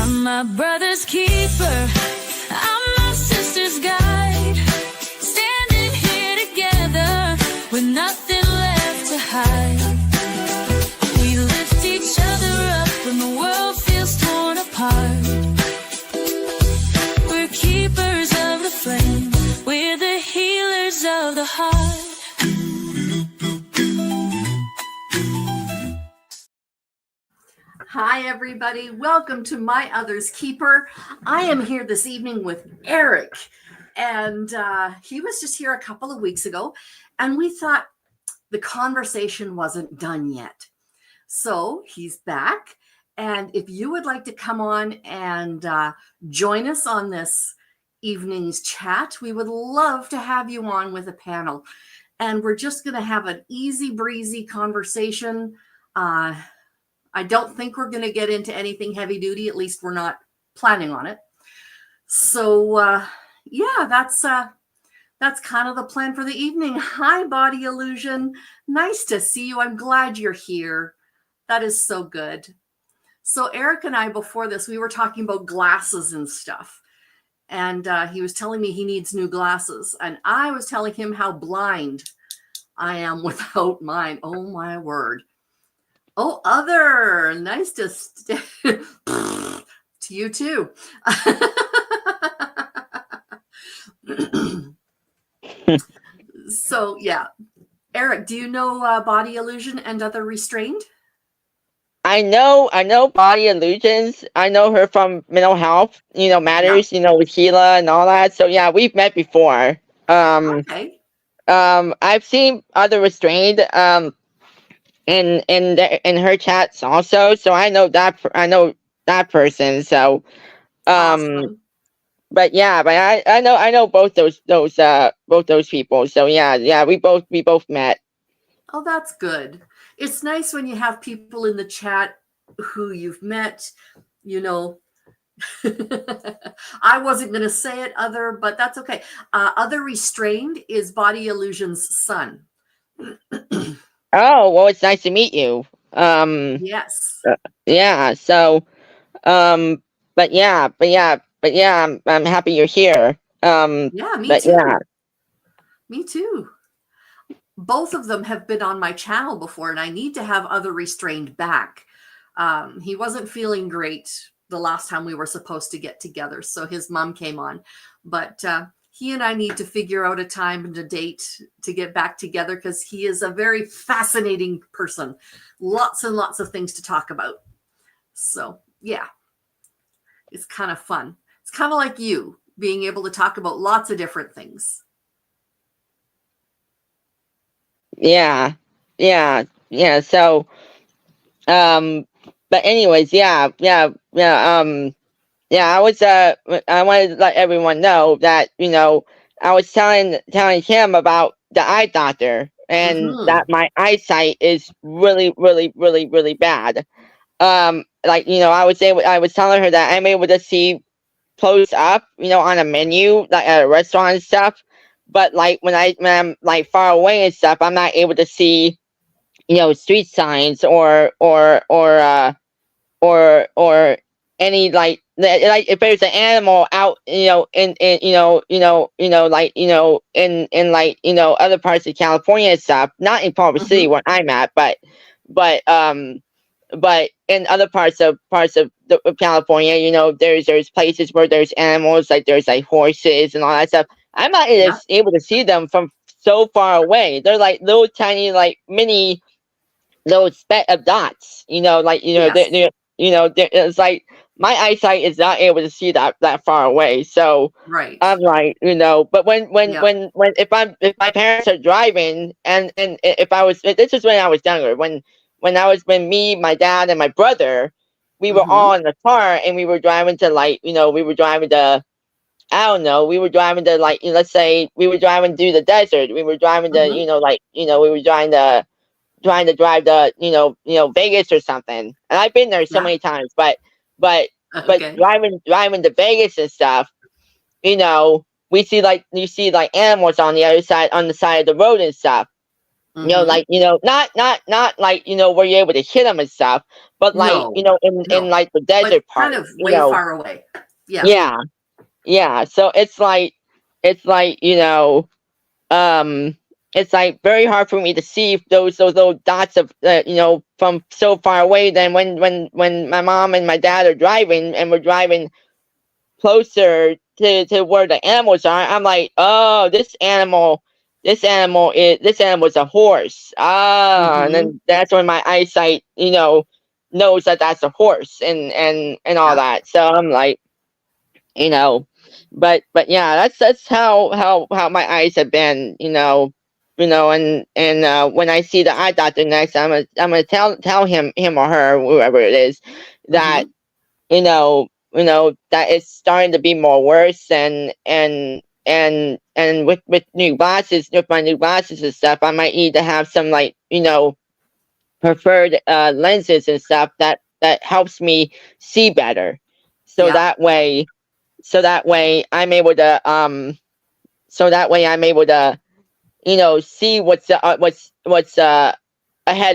I'm my brother's keeper. I'm my sister's guide. Standing here together with nothing left to hide. We lift each other up when the world feels torn apart. We're keepers of the flame. We're the healers of the heart. Hi, everybody. Welcome to My Other's Keeper. I am here this evening with Eric, and he was just here a couple of weeks ago, and we thought the conversation wasn't done yet. So he's back, and if you would like to come on and join us on this evening's chat, we would love to have you on with a panel. And we're just going to have an easy breezy conversation. I don't think we're going to get into anything heavy duty. At least we're not planning on it. So yeah, that's kind of the plan for the evening. Hi, Body Illusion. Nice to see you. I'm glad you're here. That is so good. So Eric and I, before this, we were talking about glasses and stuff. And he was telling me he needs new glasses. And I was telling him how blind I am without mine. Oh, my word. Oh, Other. Nice to to you too. So, yeah. Eric, do you know Body Illusion and Other Restrained? I know Body Illusions. I know her from Mental Health, Matters, with Sheila and all that. So yeah, we've met before. Okay. I've seen Other Restrained in her chats also. So I know that person. So Awesome. but I know both those people. So yeah, we both met. Oh, that's good. It's nice when you have people in the chat who you've met, I wasn't going to say it, Other, but that's okay. Other Restrained is Body Illusion's son. Oh, well, it's nice to meet you. Yes. Yeah. So, but yeah, I'm happy you're here. Yeah, me too. Yeah. Me too. Both of them have been on my channel before, and I need to have Other Restrained back. He wasn't feeling great the last time we were supposed to get together, so his mom came on. But he and I need to figure out a time and a date to get back together because he is a very fascinating person. Lots and lots of things to talk about. So, yeah, it's kind of fun. It's kind of like you being able to talk about lots of different things. Yeah. So, but anyways, yeah. I was I wanted to let everyone know that I was telling him about the eye doctor and that my eyesight is really, really, really, really bad. I was telling her that I'm able to see close up, on a menu, like at a restaurant and stuff. But like when I'm like far away and stuff, I'm not able to see, street signs or any like if there's an animal out, in other parts of California and stuff, not in Culver City where I'm at, but in other parts of California, there's places where there's animals, like there's like horses and all that stuff. I'm not able to see them from so far away. They're like little tiny, like mini little speck of dots. It's like my eyesight is not able to see that far away. So right. I'm like, but when if my parents are driving and if this is when I was younger, when me, my dad, and my brother, we were all in the car and we were driving to we were driving to like, let's say we were driving through the desert. We were driving to, we were trying to drive to, Vegas or something. And I've been there so many times, but driving to Vegas and stuff, you see like animals on the other side, on the side of the road and stuff. Mm-hmm. Not like, where you're able to hit them and stuff, but like, No, in no, like the but desert kind part, of way far away. Yeah. yeah, yeah. So it's like, um, it's like very hard for me to see those little dots of, from so far away. Then when my mom and my dad are driving and we're driving closer to where the animals are, I'm like, oh, this animal is a horse. Ah, and Mm-hmm. then that's when my eyesight, knows that that's a horse and all Yeah. that. So I'm like, you know, but yeah, that's how my eyes have been, and when I see the eye doctor next, I'm gonna tell him or her, whoever it is, that Mm-hmm. that it's starting to be more worse, and with new glasses, with my new glasses and stuff, I might need to have some, like, preferred lenses and stuff that helps me see better, so Yeah. that way so that way I'm able to see what's ahead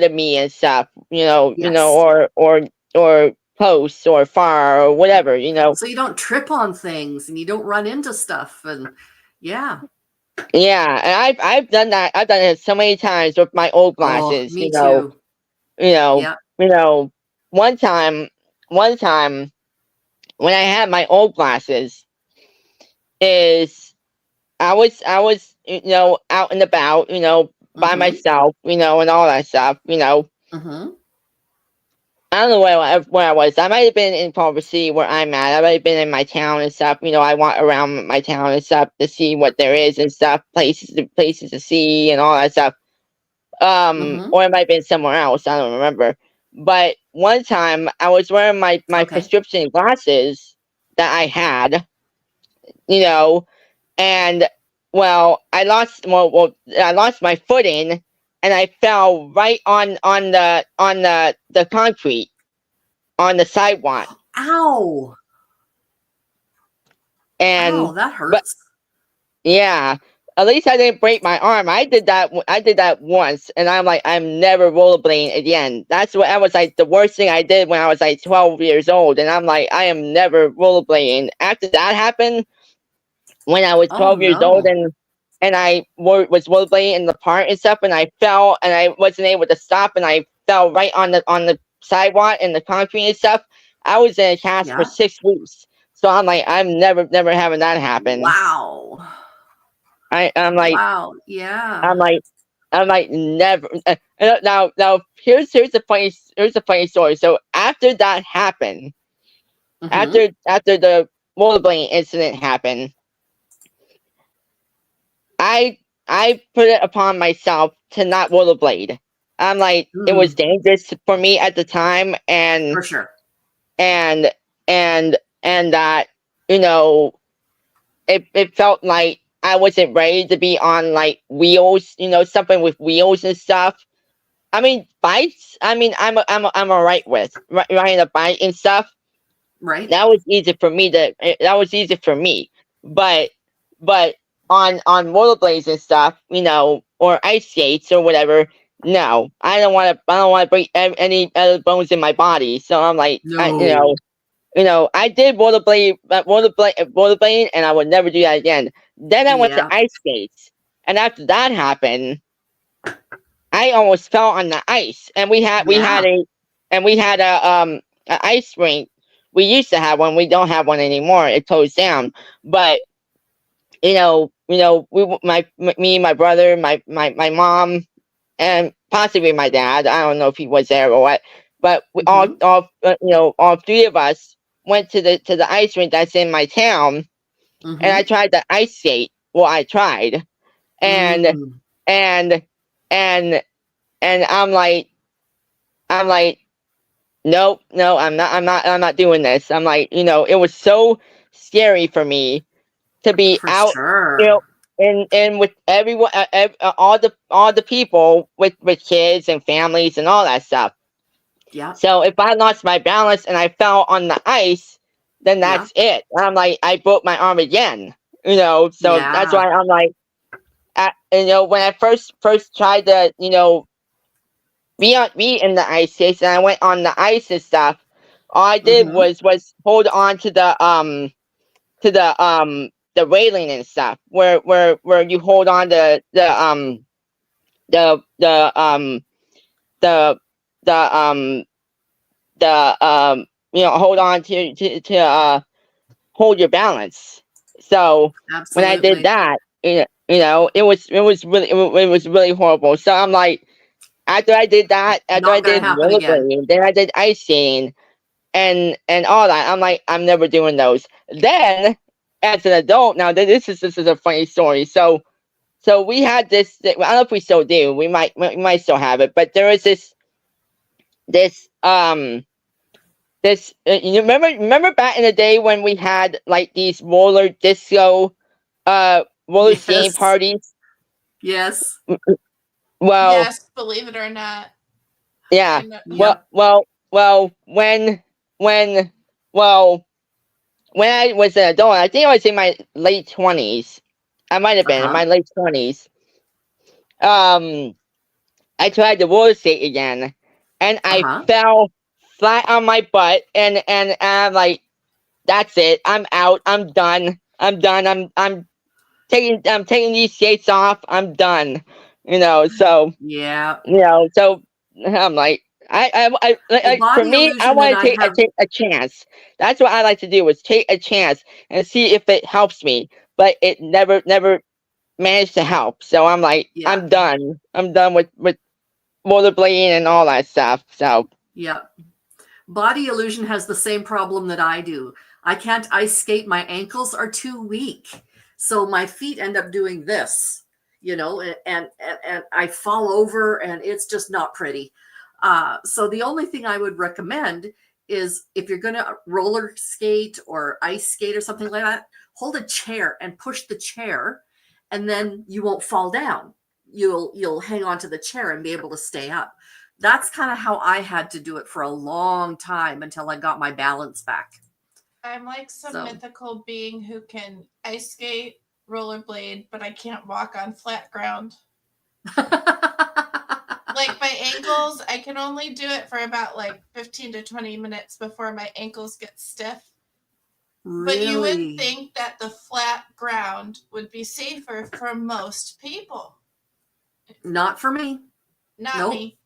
of me and stuff, Yes. or close or far or whatever. So you don't trip on things and you don't run into stuff. And yeah. Yeah, and I've done that. I've done it so many times with my old Oh, glasses. me too. You know, Yeah. you know. One time, one time when I had my old glasses, is I was out and about, by Mm-hmm. myself, and all that stuff. Mm-hmm. I don't know where I was. I might have been in Culver City where I'm at. I might have been in my town and stuff. I want around my town and stuff to see what there is and stuff, places to see and all that stuff. Mm-hmm. Or it might have been somewhere else. I don't remember. But one time I was wearing my Okay. prescription glasses that I had, you know, and I lost my footing and I fell right on the concrete on the sidewalk. Ow. And Ow, that but hurts. yeah, at least I didn't break my arm. I did that once, and I'm like, I'm never rollerblading again. That was like the worst thing I did when I was like 12 years old, and I'm like, I am never rollerblading. After that happened, when I was Oh 12 years old, no. and I was rollerblading in the park and stuff, and I fell and I wasn't able to stop, and I fell right on the sidewalk and the concrete and stuff. I was in a cast for Yeah. 6 weeks. So I'm like, I'm never having that happen. Wow. I I'm like Wow. Yeah. I'm like I'm like never. Now here's a funny story. So after that happened, Mm-hmm. after the rollerblading incident happened, I put it upon myself to not rollerblade. I'm like, it was Mm, dangerous for me at the time, and for sure. and and that, you know it felt like I wasn't ready to be on like wheels, something with wheels and stuff. I mean, bikes. I mean, I'm alright with riding a bike and stuff. Right? That was easy for me, but but on rollerblades and stuff, or ice skates or whatever. No, I don't want to break any other bones in my body. So I'm like, No. I did rollerblading, and I would never do that again. Then I went to Yeah. ice skates, and after that happened, I almost fell on the ice. And Yeah. we had a ice rink. We used to have one. We don't have one anymore. It closed down. But me, my brother, my mom, and possibly my dad. I don't know if he was there or what, but we Mm-hmm. all three of us went to the ice rink that's in my town, and I Mm-hmm. tried the ice skate. Well, I tried, and Mm. and and and I'm like, nope, no, I'm not doing this. I'm like, it was so scary for me to be For out, you sure. know, and with everyone, all the people with kids and families and all that stuff. Yeah. So if I lost my balance and I fell on the ice, then Yeah. that's it. I'm like, I broke my arm again. So that's Yeah. why I'm like, when I first tried to, be in the ice skates, and I went on the ice and stuff. All I did Mm-hmm. was hold on to the railing and stuff, where you hold on to the the um the the hold on to hold your balance. So when I did Absolutely. that, it was really horrible. So I'm like, after I did that, after I Not going to did happen again. rollerblading, then I did ice skating and all that. I'm like, I'm never doing those. Then as an adult, now this is a funny story. So we had this. I don't know if we still do. We might still have it, but there was this you remember back in the day when we had like these roller skating Yes. parties. Yes. Well, Yes, believe it or not. I yeah. know. Well, Yep. well, well. When well when I was an adult, I think I was in my late 20s. I might have been in Uh-huh. my late 20s. Um, I tried to roller skate again, and I Uh-huh. fell flat on my butt, and I'm like, that's it. I'm out. I'm done. I'm done. I'm taking these skates off. I'm done. So Yeah. so I'm like, Well, for body me, I illusion and want to I take have, a chance. That's what I like to do, is take a chance and see if it helps me. But it never managed to help. So I'm like, yeah. I'm done. I'm done with rollerblading and all that stuff. So Yeah. Body illusion has the same problem that I do. I can't ice skate. My ankles are too weak. So my feet end up doing this, and I fall over and it's just not pretty. So the only thing I would recommend is if you're going to roller skate or ice skate or something like that, hold a chair and push the chair, and then you won't fall down. You'll hang on to the chair and be able to stay up. That's kind of how I had to do it for a long time until I got my balance back. I'm like some So, mythical being who can ice skate, rollerblade, but I can't walk on flat ground. Like my ankles, I can only do it for about like 15 to 20 minutes before my ankles get stiff. But you would really, think that the flat ground would be safer for most people. not for me. Not Nope, me.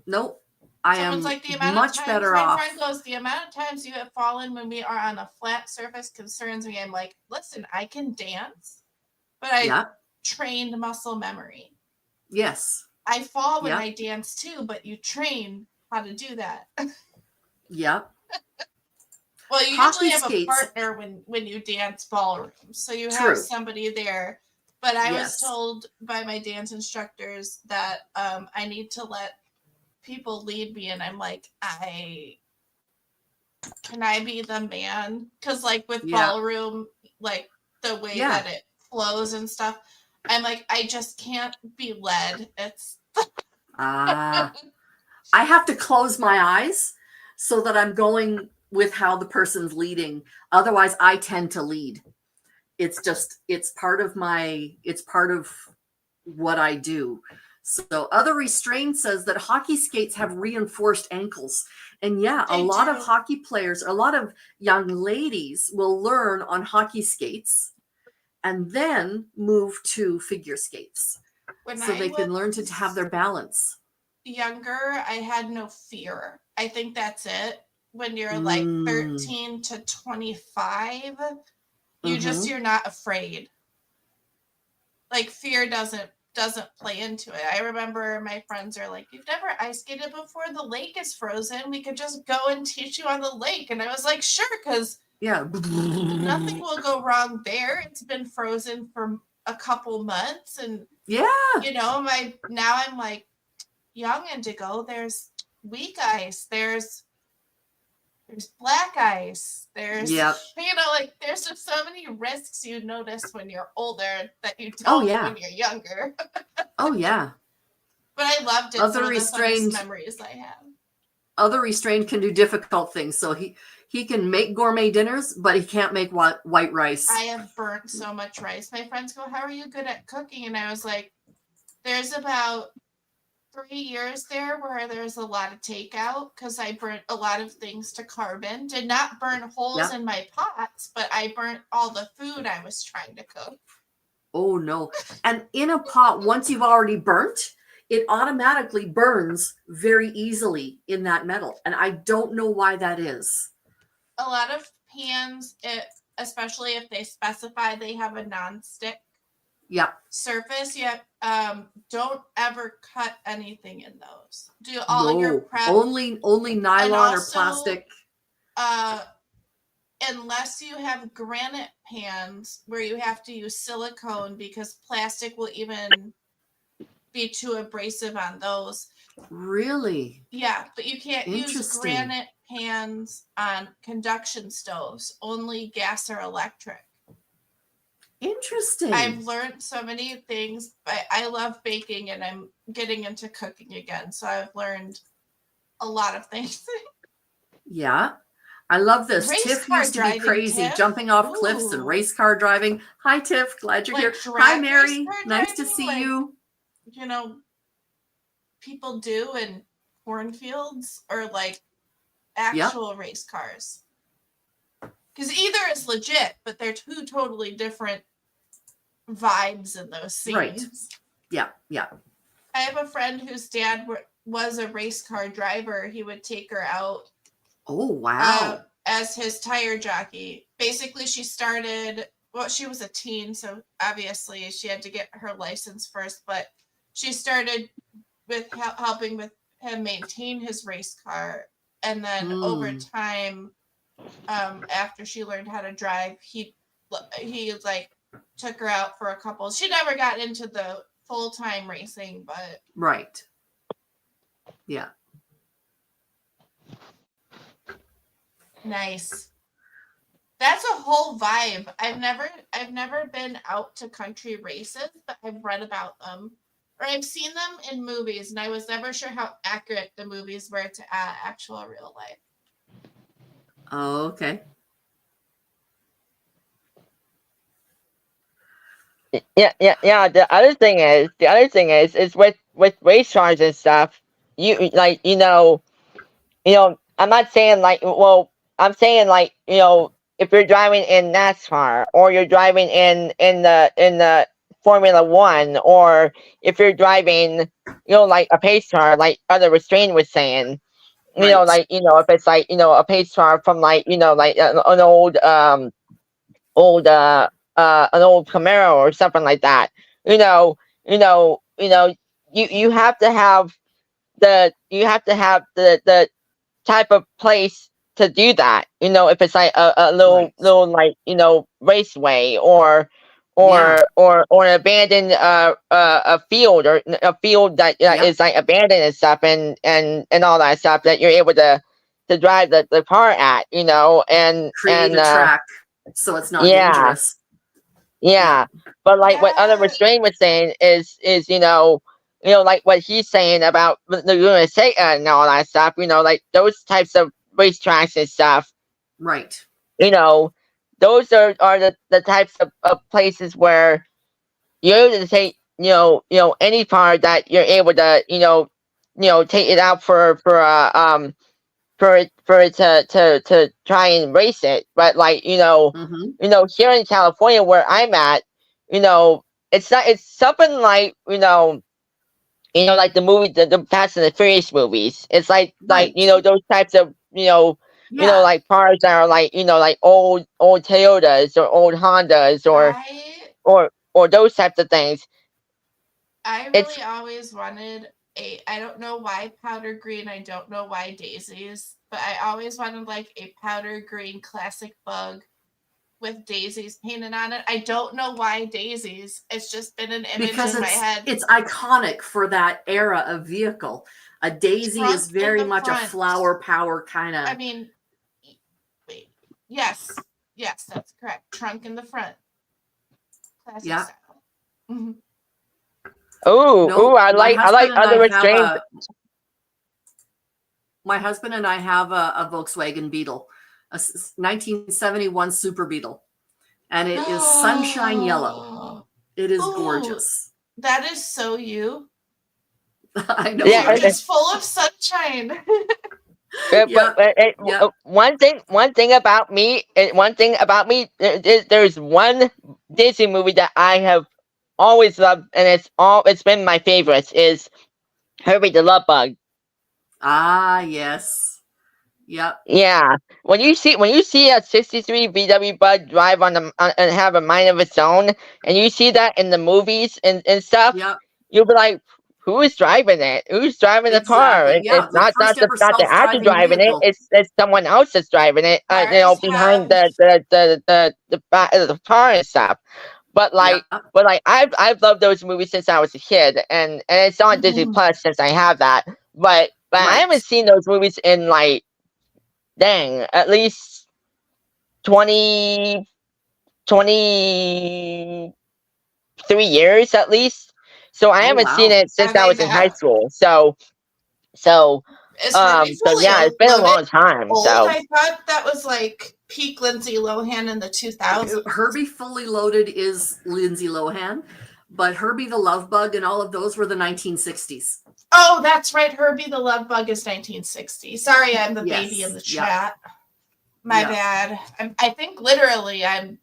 nope. I Someone's am like, the amount of much times, better my friend off. goes, the amount of times you have fallen when we are on a flat surface concerns me. I'm like, listen, I can dance, but I Yep. trained muscle memory. Yes. I fall when Yep. I dance too, but you train how to do that. Yep. Well, you usually Hockey have a skates. partner when you dance ballroom, so you have True. somebody there. But I was Yes. told by my dance instructors that I need to let people lead me, and I'm like, can I be the man? Because like with Yeah. ballroom, like the way Yeah. that it flows and stuff, I'm like, I just can't be led. It's I have to close my eyes so that I'm going with how the person's leading. Otherwise, I tend to lead. It's part of what I do. So other restraint says that hockey skates have reinforced ankles. And yeah, a they lot of do. hockey players, a lot of young ladies will learn on hockey skates and then move to figure skates When so I they can learn to have was their balance. younger, I had no fear. I think that's it. When you're like Mm, 13 to 25, mm-hmm. you're not afraid. Like fear doesn't play into it. I remember my friends are like, "You've never ice skated before? The lake is frozen. We could just go and teach you on the lake." And I was like, "Sure, because Yeah. nothing will go wrong there. It's been frozen for a couple months, and Yeah. my now I'm like young indigo. There's weak ice. There's black ice. There's Yep. like there's just so many risks you notice when you're older that you Oh, don't yeah. when you're younger. Oh, yeah. But I loved it. It's Other one of the funnest restrained memories I have. other restrained can do difficult things. So he can make gourmet dinners, but he can't make white rice. I have burnt so much rice. My friends go, "How are you good at cooking?" And I was like, "There's about 3 years there where there's a lot of takeout because I burnt a lot of things to carbon. Did not burn holes in my pots, but I burnt all the food I was trying to cook." Oh no. And in a pot, once you've already burnt, it automatically burns very easily in that metal. And I don't know why that is. A lot of pans, especially if they specify they have a non-stick surface, don't ever cut anything in those. Do all your prep. Only nylon or plastic. Unless you have granite pans where you have to use silicone because plastic will even be too abrasive on those. Really? Yeah, but you can't use granite pans on conduction stoves, only gas or electric. Interesting. I've learned so many things, but I love baking and I'm getting into cooking again. So I've learned a lot of things. Yeah. I love this. Race Tiff car used to be driving, crazy, Tiff. jumping off cliffs and race car driving. Hi, Tiff. Glad you're Like here. drag Hi, race Mary. car Nice to driving, see like, you. You know, people do in cornfields or like actual race cars. Because either is legit, but they're two totally different vibes in those scenes. Right. Yeah, yeah. I have a friend whose dad was a race car driver. He would take her out. Oh, wow. As his tire jockey. Basically, she started, well, she was a teen, so obviously she had to get her license first, but she started with helping with him maintain his race car. And then over time, after she learned how to drive, he like took her out for a couple. She never got into the full-time racing, but right. Yeah. Nice. That's a whole vibe. I've never been out to country races, but I've read about them. Or I've seen them in movies, and I was never sure how accurate the movies were to actual real life. Oh, okay. Yeah. The other thing is with race cars and stuff. You like I'm not saying like, well, I'm saying like, if you're driving in NASCAR or you're driving in the Formula One, or if you're driving, like a pace car, like other restraint was saying, like, if it's like, a pace car from like, like an old an old Camaro or something like that. You have to have the type of place to do that. If it's like a little like, raceway or an abandoned a field, or a field that is like abandoned and stuff, and all that stuff that you're able to drive the car at, and create a track so it's not dangerous. Yeah. But like what other restraint was saying is like what he's saying about the USA and all that stuff, like those types of racetracks and stuff. Right. Those are the types of places where you're able to take, any car that you're able to, take it out for it to try and race it. But like, here in California where I'm at, it's something like, like the movie, the Fast and the Furious movies. It's like those types of, like cars that are like, like old Toyotas or old Hondas or those types of things. I really always wanted I don't know why powder green, I don't know why daisies, but I always wanted like a powder green classic bug with daisies painted on it. I don't know why daisies. It's just been an image in my head. It's iconic for that era of vehicle. A daisy is very much a flower power kind of. I mean, wait. Yes, that's correct. Trunk in the front. Classic style. Mm-hmm. I like other restraints. My husband and I have a Volkswagen Beetle, a 1971 Super Beetle, and it is sunshine yellow. It is Ooh, gorgeous. that is so you. I know, Yeah, You're right? just full of sunshine. Yep. Yep. One thing about me, there's one Disney movie that I have always loved, and it's been my favorite, is Herbie the Love Bug. Ah, yes. Yep. Yeah, when you see a '63 VW Bug drive and have a mind of its own, and you see that in the movies and stuff, Yep. you'll be like, who is driving it? Who's driving the car? Exactly. Yeah. It's The first ever not the actor self-driving driving it. vehicle. It's someone else that's driving it. Cars Behind have the car and stuff. But Yep. I've loved those movies since I was a kid, and it's on Disney Plus since I have that. But I Right. haven't seen those movies in like, dang, at least 20, 23 years at least. So I Oh, haven't seen wow. it since I having was in high that. school. Is Herbie fully Yeah, it's been a loaded long time. old? So I thought that was like peak Lindsay Lohan in the 2000s. Herbie Fully Loaded is Lindsay Lohan, but Herbie the Love Bug and all of those were the 1960s. Oh, that's right. Herbie the Love Bug is 1960. Sorry, I'm the Yes. baby in the Yep. chat. My Yep. bad. I think literally I'm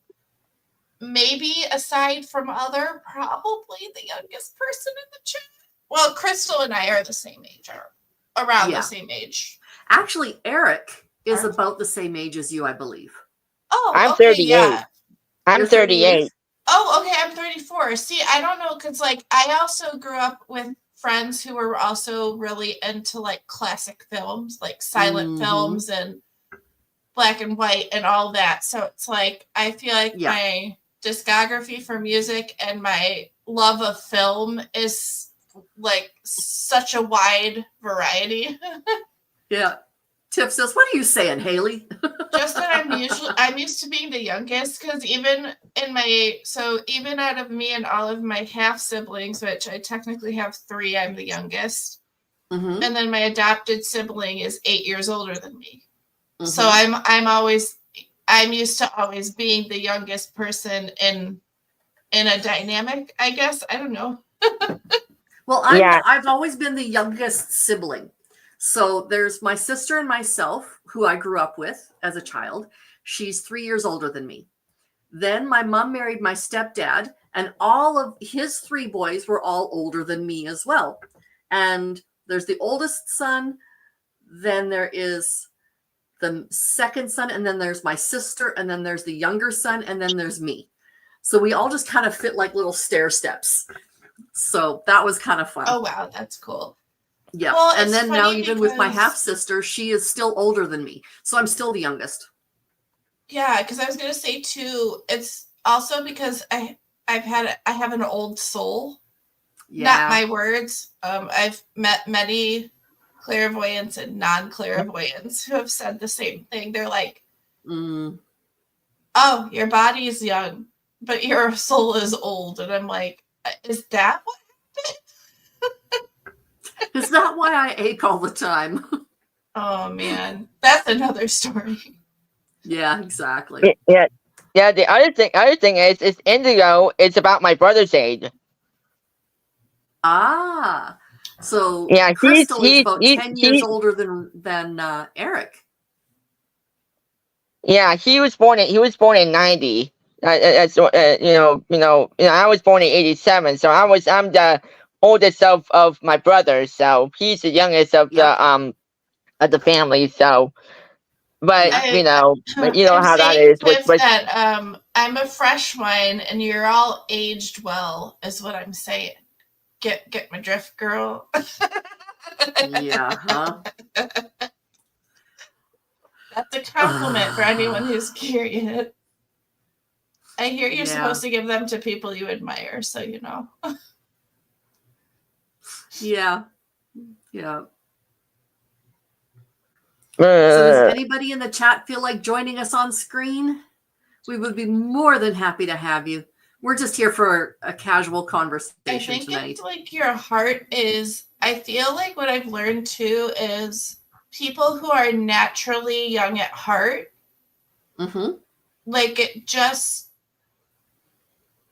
maybe aside from other, probably the youngest person in the chat. Well, Crystal and I are the same age, or around Yeah. the same age. Actually, Eric is Eric? about the same age as you, I believe. Oh, I'm okay, 38. yeah. I'm You're 38. Oh, okay, I'm 34. See, I don't know, because like I also grew up with friends who were also really into like classic films, like silent films and black and white and all that. So it's like I feel like Yeah. my discography for music and my love of film is like such a wide variety. Yeah. Tiff says, "What are you saying, Haley?" Just that I'm used to being the youngest, because even out of me and all of my half siblings, which I technically have 3, I'm the youngest. Mhm. And then my adopted sibling is 8 years older than me. Mhm. So I'm used to always being the youngest person in a dynamic, I guess. I don't know. Well, Yeah. I've always been the youngest sibling. So there's my sister and myself, who I grew up with as a child. She's 3 years older than me. Then my mom married my stepdad, and all of his 3 boys were all older than me as well. And there's the oldest son, then there is the second son, and then there's my sister, and then there's the younger son, and then there's me. So we all just kind of fit like little stair steps. So that was kind of fun. Oh, wow, that's cool. Yeah. Well, and it's then now, funny even with my because- half sister, she is still older than me. So I'm still the youngest. Yeah, because I was gonna say too, it's also because I have an old soul. Yeah. Not my words. I've met many clairvoyants and non-clairvoyants who have said the same thing. They're like, "Oh, your body is young, but your soul is old," and I'm like, "Is that what happened?" Is that why I ache all the time? Oh man, that's another story. Yeah, exactly. Yeah. The other thing is Indigo. It's about my brother's age. Ah, so Yeah, Crystal is he's about he 10 years he. older than Eric. Yeah, he was born in 90. I was born in 87, so I'm the oldest of my brothers, so he's the youngest of the family. So, but Yeah. you know I'm how that saying, is. Tiff, that I'm a fresh wine and you're all aged well, is what I'm saying. Get my drift, girl. Yeah, huh? That's a compliment for anyone who's curious. I hear you're supposed to give them to people you admire, so you know. Yeah. So does anybody in the chat feel like joining us on screen? We would be more than happy to have you. We're just here for a casual conversation I think tonight. it's like your heart is, I feel like what I've learned too is people who are naturally young at heart, Mm-hmm. like it just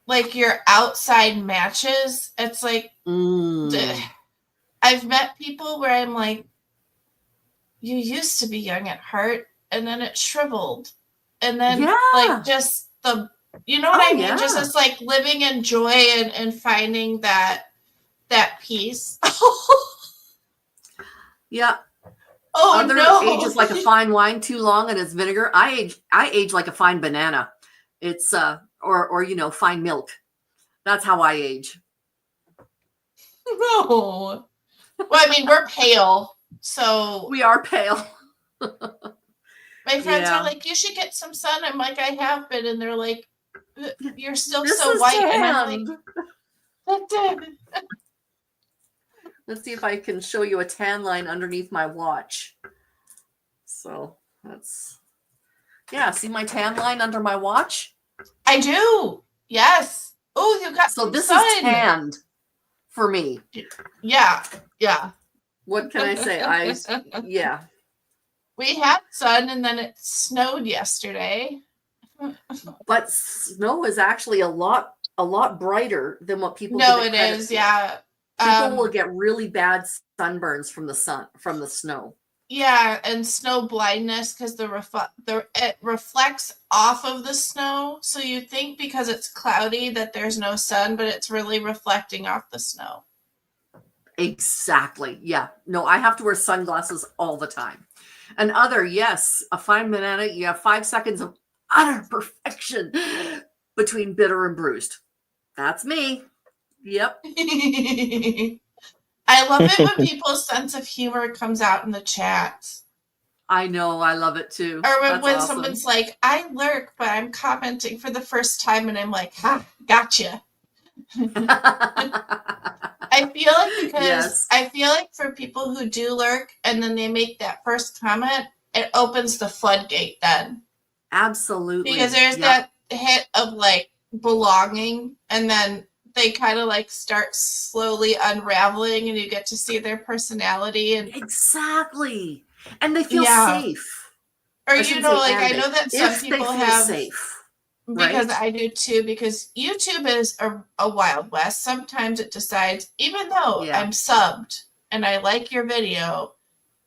like your outside matches. It's like I've met people where I'm like, you used to be young at heart, and then it shriveled, and then like just the, you know what I mean? Just it's like living in joy and finding that peace. Yeah. Oh Other no! ages like a fine wine too long and it's vinegar. I age like a fine banana. It's or you know, fine milk. That's how I age. No. Well, I mean, we're pale, so We are pale. my friends are like, "You should get some sun." I'm like, "I have been," and they're like, "You're still This so is white," and I'm tanned. like, Let's see if I can show you a tan line underneath my watch. So that's, yeah, see my tan line under my watch? I do. Yes. Oh, you got So some this sun. is tanned for me. Yeah. Yeah. What can I say? Yeah. We had sun and then it snowed yesterday. But snow is actually a lot brighter than what people No, give it credit is. for. Yeah. People will get really bad sunburns from the snow. Yeah, and snow blindness because it reflects off of the snow. So you think because it's cloudy that there's no sun, but it's really reflecting off the snow. Exactly. Yeah. No, I have to wear sunglasses all the time. And yes, a fine banana, you have 5 seconds of utter perfection between bitter and bruised. That's me. Yep. I love it when people's sense of humor comes out in the chat. I know. I love it too. Or when awesome. Someone's like, I lurk, but I'm commenting for the first time, and I'm like, ha, gotcha. I feel like I feel like for people who do lurk and then they make that first comment, it opens the floodgate then. Absolutely. Because there's that hit of like belonging, and then they kind of like start slowly unraveling and you get to see their personality. And exactly. And they feel safe. Or, you know, like I know that some people have safe. Because right? I do too, because YouTube is a Wild West. Sometimes it decides, even though I'm subbed and I like your video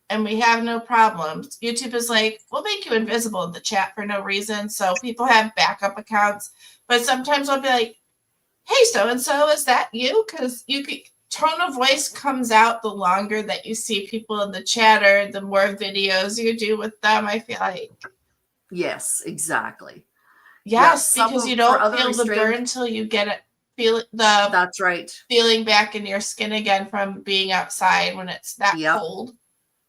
and we have no problems, YouTube is like, we'll make you invisible in the chat for no reason. So people have backup accounts. But sometimes I'll be like, hey, so-and-so, is that you? Because tone of voice comes out the longer that you see people in the chat, or the more videos you do with them, I feel like. Yes, exactly. Yes, because you don't feel the burn until you get it. That's right. Feeling back in your skin again from being outside when it's that cold.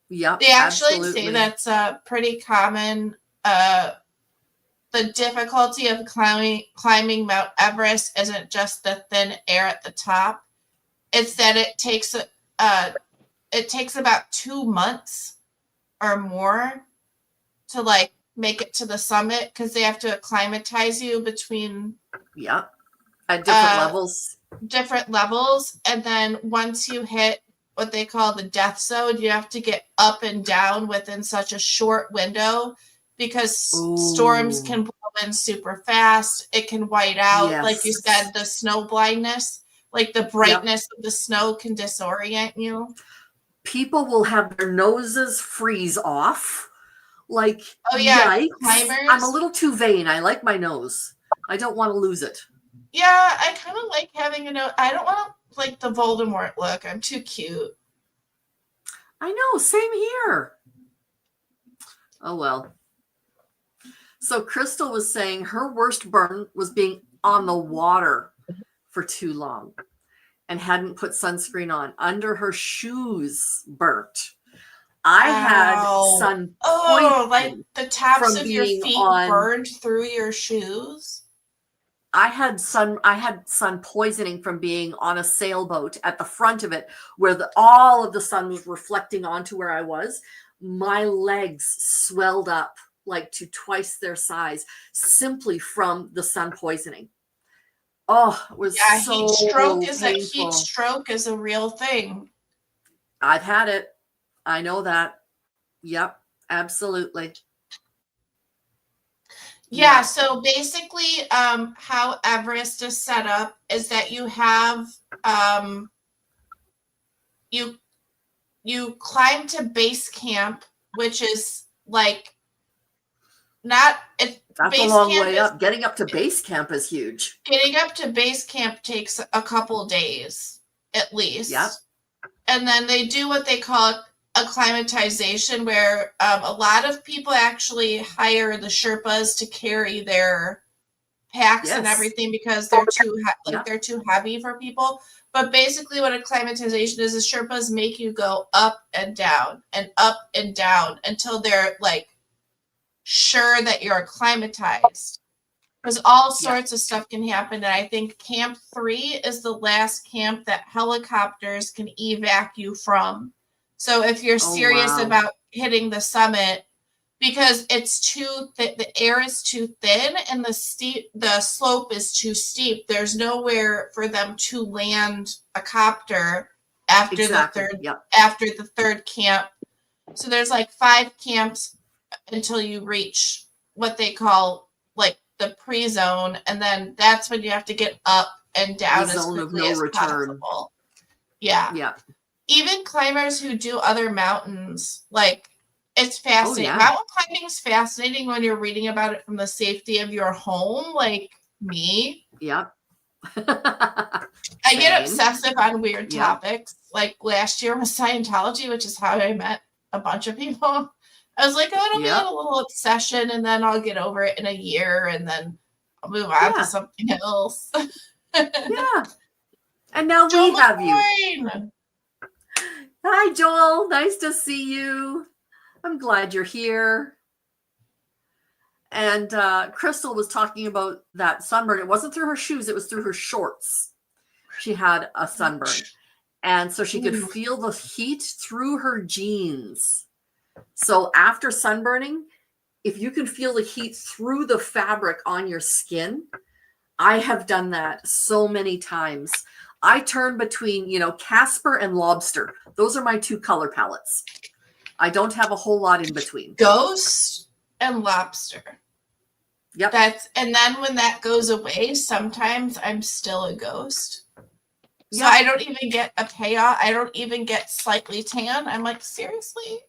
Yep. They actually say that's pretty common. The difficulty of climbing Mount Everest isn't just the thin air at the top. It's that it takes about 2 months or more to like make it to the summit, because they have to acclimatize you between at different levels. And then once you hit what they call the death zone, you have to get up and down within such a short window, because storms can blow in super fast. It can white out, like you said, the snow blindness, like the brightness of the snow can disorient you. People will have their noses freeze off. Like, yikes. Climbers. I'm a little too vain. I like my nose. I don't want to lose it. Yeah, I kind of like having a nose. I don't want to like the Voldemort look. I'm too cute. I know. Same here. Oh, well. So Crystal was saying her worst burn was being on the water for too long and hadn't put sunscreen on. Under her shoes burnt. I had sun poisoning. Like the tops of your feet burned through your shoes? I had sun poisoning from being on a sailboat at the front of it, where all of the sun was reflecting onto where I was. My legs swelled up like to twice their size simply from the sun poisoning. Oh, it was so painful. Heat stroke is a real thing. I've had it. I know that. Yep. Absolutely. Yeah, Yeah. so basically, how Everest is set up is that you have you you climb to base camp, which is like not it That's a base long camp way is up. Getting up to base camp is huge. getting up to base camp takes a couple days at Yep. least. And then they do what they call acclimatization, where a lot of people actually hire the Sherpas to carry their packs and Yes. everything because they're Yep. they're too heavy for people. But basically, what acclimatization is Sherpas make you go up and down and up and down until they're like sure that you're acclimatized. Because all Yep. sorts of stuff can happen. And I think Camp 3 is the last camp that helicopters can evac you from. So if you're Oh, serious wow. about hitting the summit, because it's too the air is too thin and the slope is too steep, there's nowhere for them to land a copter Exactly. Yep. after the third camp. So there's like 5 camps until you reach what they call like the pre-zone, and then that's when you have to get up and The down as zone of quickly no as return. possible. Yeah. Yep. Even climbers who do other mountains, like it's Oh, fascinating. yeah. Mountain climbing is fascinating when you're reading about it from the safety of your home, like me. Yep. I get Same. obsessive on weird Yep. topics. Like last year was Scientology, which is how I met a bunch of people. I was like, oh, it'll be Yep. a little obsession, and then I'll get over it in a year, and then I'll move on to Yeah. something else. Yeah. And now Joel we have you. McCoy. Hi, Joel. Nice to see you. I'm glad you're here. And Crystal was talking about that sunburn. It wasn't through her shoes, it was through her shorts. She had a sunburn. And so she could Ooh. feel the heat through her jeans. So after sunburning, if you can feel the heat through the fabric on your skin, I have done that so many times. I turn between, Casper and Lobster. Those are my 2 color palettes. I don't have a whole lot in between. Ghost and lobster. Yep. And then when that goes away, sometimes I'm still a ghost. So Yep. I don't even get a payoff. I don't even get slightly tan. I'm like, seriously?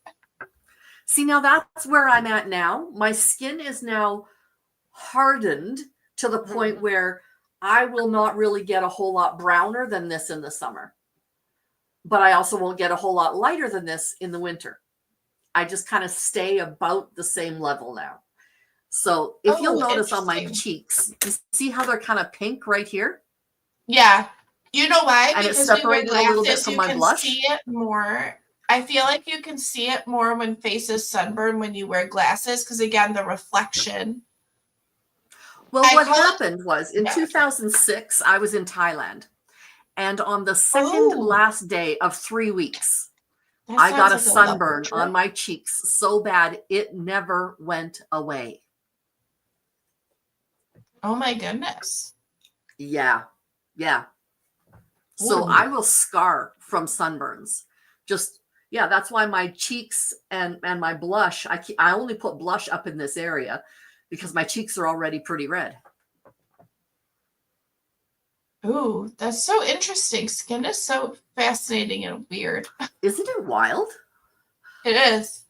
See, now that's where I'm at now. My skin is now hardened to the point where I will not really get a whole lot browner than this in the summer. But I also won't get a whole lot lighter than this in the winter. I just kind of stay about the same level now. So if you'll notice on my cheeks, you see how they're kind of pink right here? Yeah. You know why? And it's Because we wear separated a little bit glasses, from you my can blush. see it more. I feel like you can see it more when faces sunburn when you wear glasses, because again, the reflection. Well, what happened was in 2006, I was in Thailand. And on the second last day of 3 weeks, I got a sunburn on my cheeks so bad it never went away. Oh my goodness. Yeah. Yeah. So I will scar from sunburns. That's why my cheeks and my blush, I only put blush up in this area because my cheeks are already pretty red. Ooh, that's so interesting. Skin is so fascinating and weird. Isn't it wild? It is.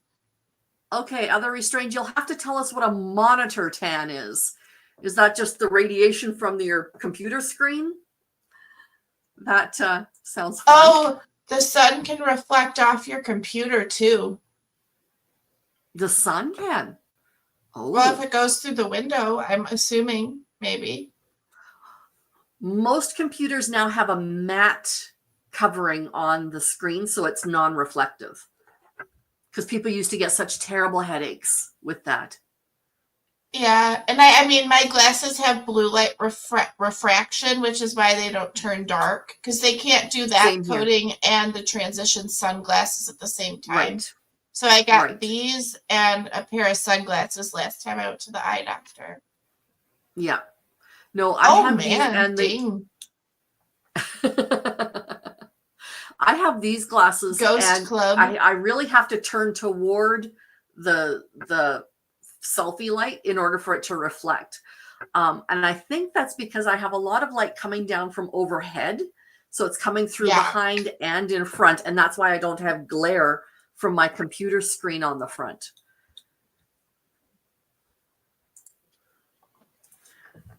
Okay, other restrained, you'll have to tell us what a monitor tan is. Is that just the radiation from your computer screen? That sounds fun. Oh, the sun can reflect off your computer too. The sun can? Oh. Well, if it goes through the window, I'm assuming, maybe. Most computers now have a matte covering on the screen, so it's non-reflective. Because people used to get such terrible headaches with that. Yeah, and I mean, my glasses have blue light refraction, which is why they don't turn dark, because they can't do that coating and the transition sunglasses at the same time. Right. So I got these and a pair of sunglasses last time I went to the eye doctor. Yeah. No, I have these and I have these glasses, Ghost and Club. I really have to turn toward the selfie light in order for it to reflect. And I think that's because I have a lot of light coming down from overhead. So it's coming through behind and in front. And that's why I don't have glare from my computer screen on the front.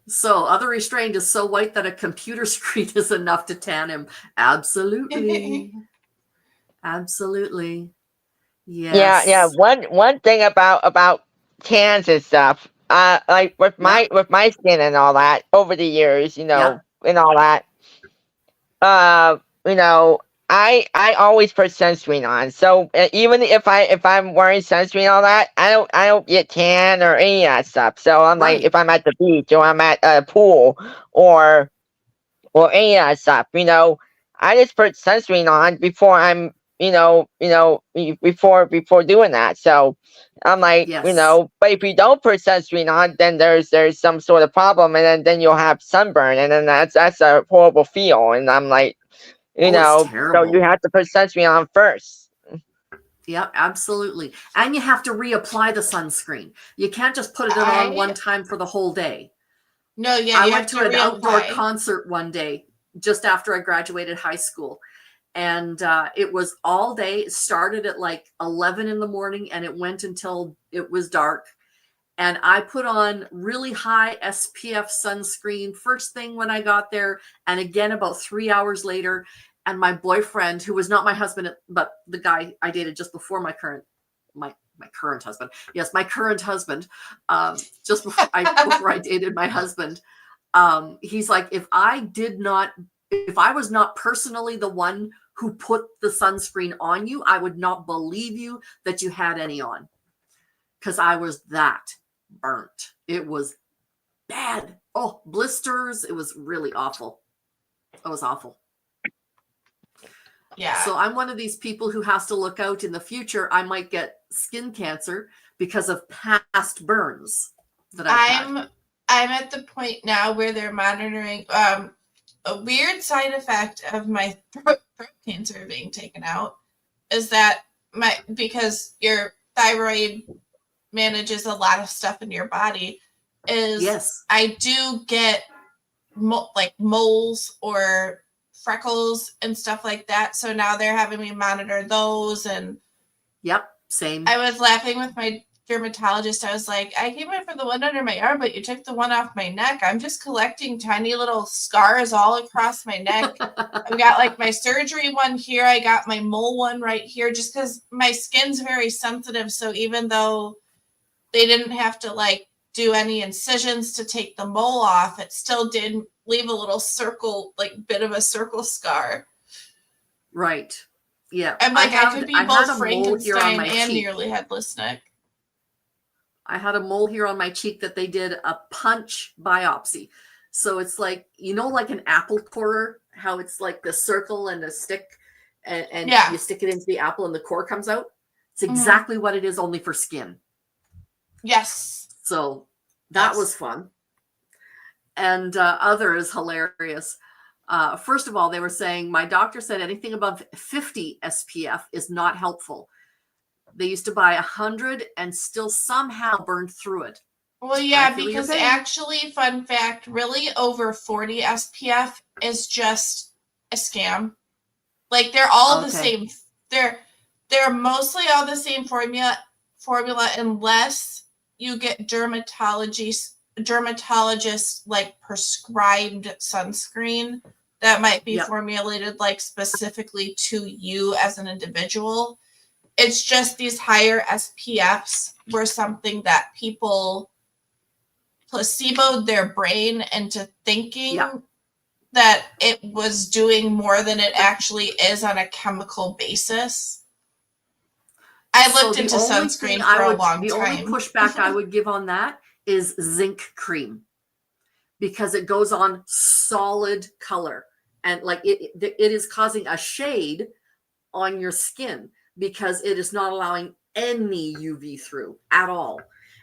So other restrained is so white that a computer screen is enough to tan him. Absolutely. Absolutely. Yes. Yeah. One thing about tans and stuff, like with my skin and all that over the years, and all that, you know, I always put sunscreen on. So even if I'm wearing sunscreen and all that, I don't get tan or any of that stuff. So I'm like, if I'm at the beach or I'm at a pool or any of that stuff, I just put sunscreen on before I'm before doing that. So I'm like, but if you don't put sunscreen on, then there's some sort of problem, and then you'll have sunburn, and then that's a horrible feel. And I'm like, so you have to put sunscreen on first. Yeah, absolutely. And you have to reapply the sunscreen. You can't just put it on one time for the whole day. No, yeah. I went to an outdoor concert one day just after I graduated high school. And it was all day. It started at like 11 in the morning and it went until it was dark. And I put on really high SPF sunscreen first thing when I got there, and again about 3 hours later. And my boyfriend, who was not my husband, but the guy I dated just before my current husband. Yes, my current husband, just before I dated my husband. He's like, if I was not personally the one who put the sunscreen on you, I would not believe you that you had any on. Because I was that burnt. It was bad. Oh, blisters. It was really awful. It was awful. Yeah. So I'm one of these people who has to look out in the future. I might get skin cancer because of past burns that I've had. I'm at the point now where they're monitoring a weird side effect of my throat cancer being taken out is that because your thyroid manages a lot of stuff in your body, I do get like moles or freckles and stuff like that. So now they're having me monitor those. And same. I was laughing with my dermatologist. I was like, I came in for the one under my arm, but you took the one off my neck. I'm just collecting tiny little scars all across my neck. I've got like my surgery one here. I got my mole one right here, just because my skin's very sensitive. So even though they didn't have to like do any incisions to take the mole off, it still did leave a little circle, like bit of a circle scar. Right. Yeah. I'm like, I could be both Frankenstein and nearly headless Nick. I had a mole here on my cheek that they did a punch biopsy. So it's like, like an apple corer, how it's like the circle and a stick and you stick it into the apple and the core comes out. It's exactly what it is, only for skin. Yes. So that was fun. And other is hilarious. First of all, they were saying, my doctor said anything above 50 SPF is not helpful. They used to buy 100 and still somehow burned through it. Well, yeah, because actually, fun fact, really over 40 SPF is just a scam. Like they're all the same. They're mostly all the same formula unless you get dermatologists like prescribed sunscreen that might be formulated like specifically to you as an individual. It's just these higher SPFs were something that people placeboed their brain into thinking that it was doing more than it actually is on a chemical basis. I looked into sunscreen for a long time. The only pushback I would give on that is zinc cream, because it goes on solid color and like it is causing a shade on your skin because it is not allowing any UV through at all.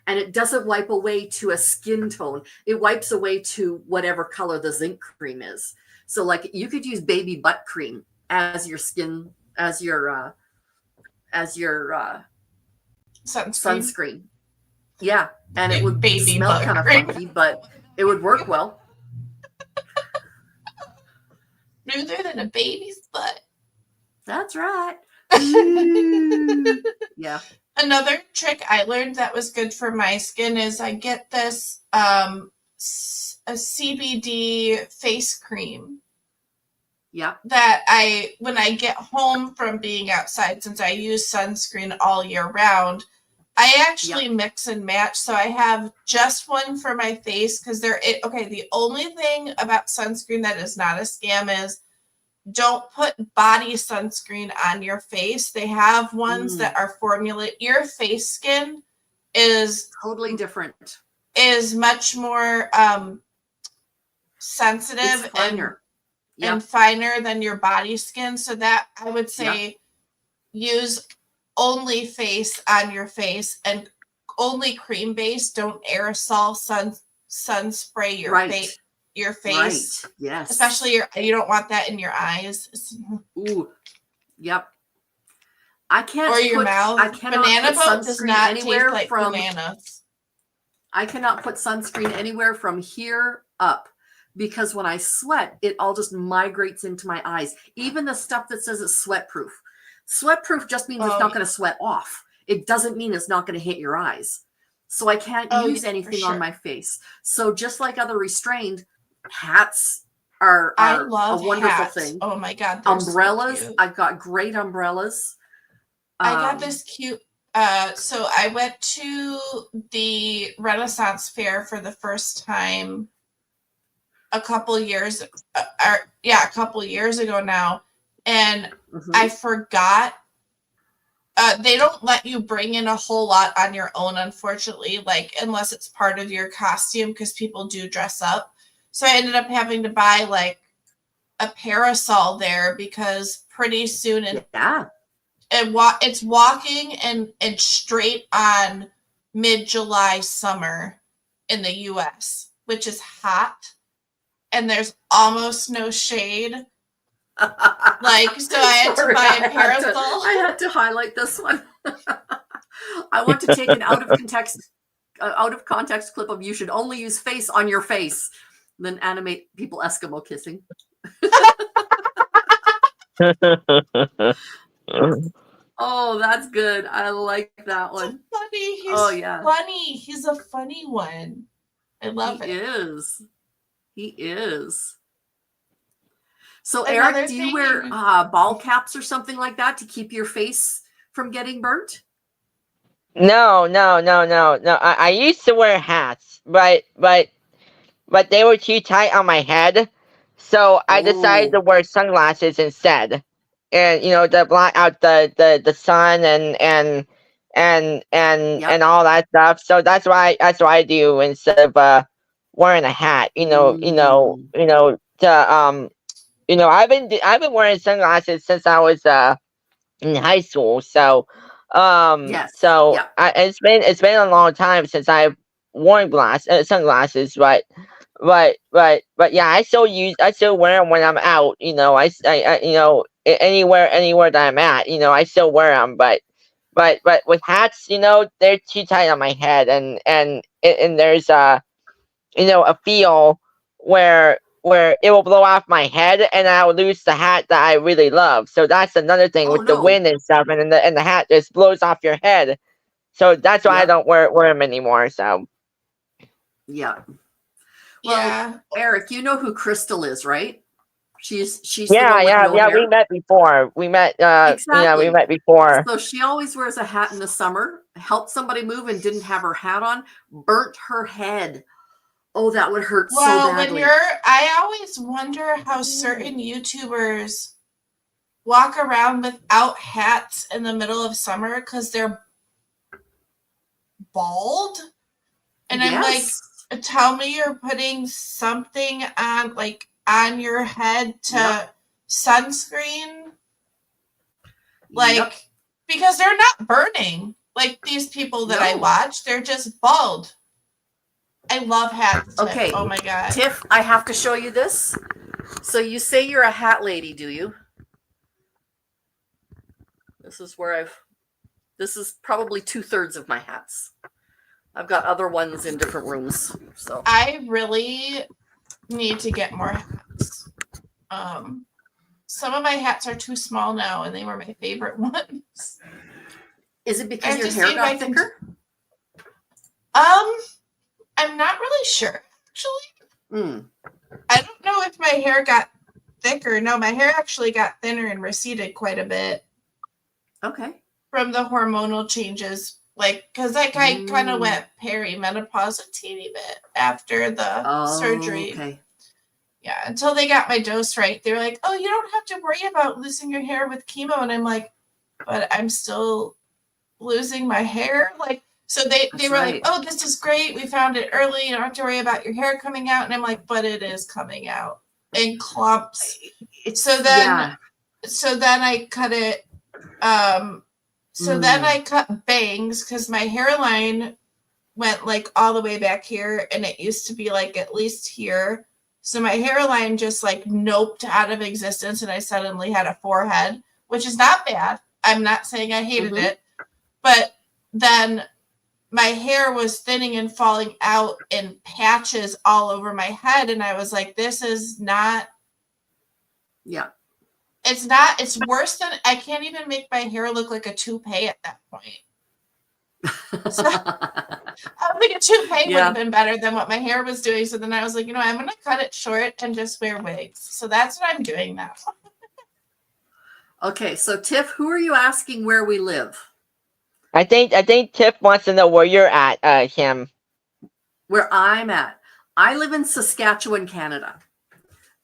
And it doesn't wipe away to a skin tone. It wipes away to whatever color the zinc cream is. So like you could use baby butt cream as your skin, as your sunscreen. Yeah, and it would Baby smell bug kind of cream. funky, but it would work well. Smoother than a baby's butt. That's right. Ooh. Yeah. Another trick I learned that was good for my skin is I get this a CBD face cream. Yeah. That when I get home from being outside, since I use sunscreen all year round, I actually mix and match. So I have just one for my face because the only thing about sunscreen that is not a scam is don't put body sunscreen on your face. They have ones that are formulated. Your face skin is totally different. Is much more sensitive and finer than your body skin. So that I would say use only face on your face and only cream base. Don't aerosol sun spray your face. Your face, right. Yes, especially you don't want that in your eyes. Ooh, yep. I can't. Or your mouth. I cannot banana put boat does not anywhere taste like from bananas. I cannot put sunscreen anywhere from here up because when I sweat, it all just migrates into my eyes. Even the stuff that says it's sweat proof. Sweat proof just means it's not going to sweat off. It doesn't mean it's not going to hit your eyes. So I can't use anything on my face. So just like other restrained, hats are I love a wonderful hats. thing. Oh my God. Umbrellas. So I've got great umbrellas. I got this cute. So I went to the Renaissance Fair for the first time a couple years ago now. And I forgot. They don't let you bring in a whole lot on your own, unfortunately, like unless it's part of your costume, because people do dress up. So I ended up having to buy like a parasol there because pretty soon it's walking and straight on mid-July summer in the US, which is hot, and there's almost no shade. Like, so I had to buy a parasol. I had to highlight this one. I want to take an out of context clip of "you should only use face on your face," then animate people Eskimo kissing. Oh, that's good. I like that one. Funny. He's funny. He's a funny one. I love it. He is. So, Eric, do you wear ball caps or something like that to keep your face from getting burnt? No. I used to wear hats, but they were too tight on my head, so I decided to wear sunglasses instead, and to block out the sun and all that stuff. So that's what I do instead of wearing a hat. I've been wearing sunglasses since I was in high school. So it's been a long time since I've worn sunglasses, but yeah, I still wear them when I'm out. Anywhere that I'm at, I still wear them. But with hats, they're too tight on my head, and there's a feel where it will blow off my head and I'll lose the hat that I really love. So that's another thing with the wind and stuff, and the hat just blows off your head. So that's why I don't wear them anymore. So well, Eric, you know who Crystal is, right? She's hair. We met before. We met exactly. We met before. So she always wears a hat in the summer. Helped somebody move and didn't have her hat on, burnt her head. Oh, that would hurt so badly. I always wonder how certain YouTubers walk around without hats in the middle of summer because they're bald. And I'm like, tell me you're putting something on your head to sunscreen. Like, because they're not burning. Like these people that I watch, they're just bald. I love hats. Okay. Oh my God. Tiff, I have to show you this. So you say you're a hat lady, do you? This is where this is probably 2/3 of my hats. I've got other ones in different rooms. So I really need to get more hats. Some of my hats are too small now, and they were my favorite ones. is it I because have your to hair see if I got can- thicker? I'm not really sure, actually. Mm. I don't know if my hair got thicker. No, my hair actually got thinner and receded quite a bit Okay. from the hormonal changes. Like, because I kind of went perimenopause a teeny bit after the surgery. Okay. Yeah, until they got my dose right. They were like, oh, you don't have to worry about losing your hair with chemo. And I'm like, but I'm still losing my hair. Like, so they That's were right. like, oh, this is great. We found it early. You don't have to worry about your hair coming out. And I'm like, but it is coming out in clumps. So then I cut it. Then I cut bangs because my hairline went like all the way back here, and it used to be like at least here. So my hairline just like noped out of existence, and I suddenly had a forehead, which is not bad. I'm not saying I hated it, but then my hair was thinning and falling out in patches all over my head, and I was like, this is not. Yeah. It's worse than, I can't even make my hair look like a toupee at that point. So I think a toupee would have been better than what my hair was doing. So then I was like, I'm going to cut it short and just wear wigs. So that's what I'm doing now. Okay, so Tiff, who are you asking where we live? I think Tiff wants to know where you're at, Kim. Where I'm at. I live in Saskatchewan, Canada.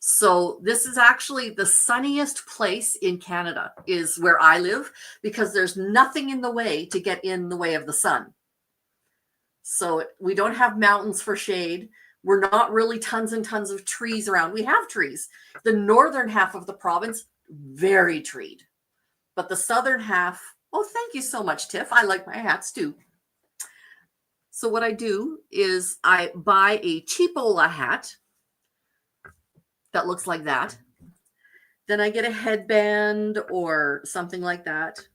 So this is actually the sunniest place in Canada is where I live because there's nothing in the way to get in the way of the sun. So we don't have mountains for shade. We're not really tons and tons of trees around. We have trees. The northern half of the province, very treed. But the southern half, oh, thank you so much, Tiff. I like my hats too. So what I do is I buy a cheapola hat that looks like that. Then I get a headband or something like that.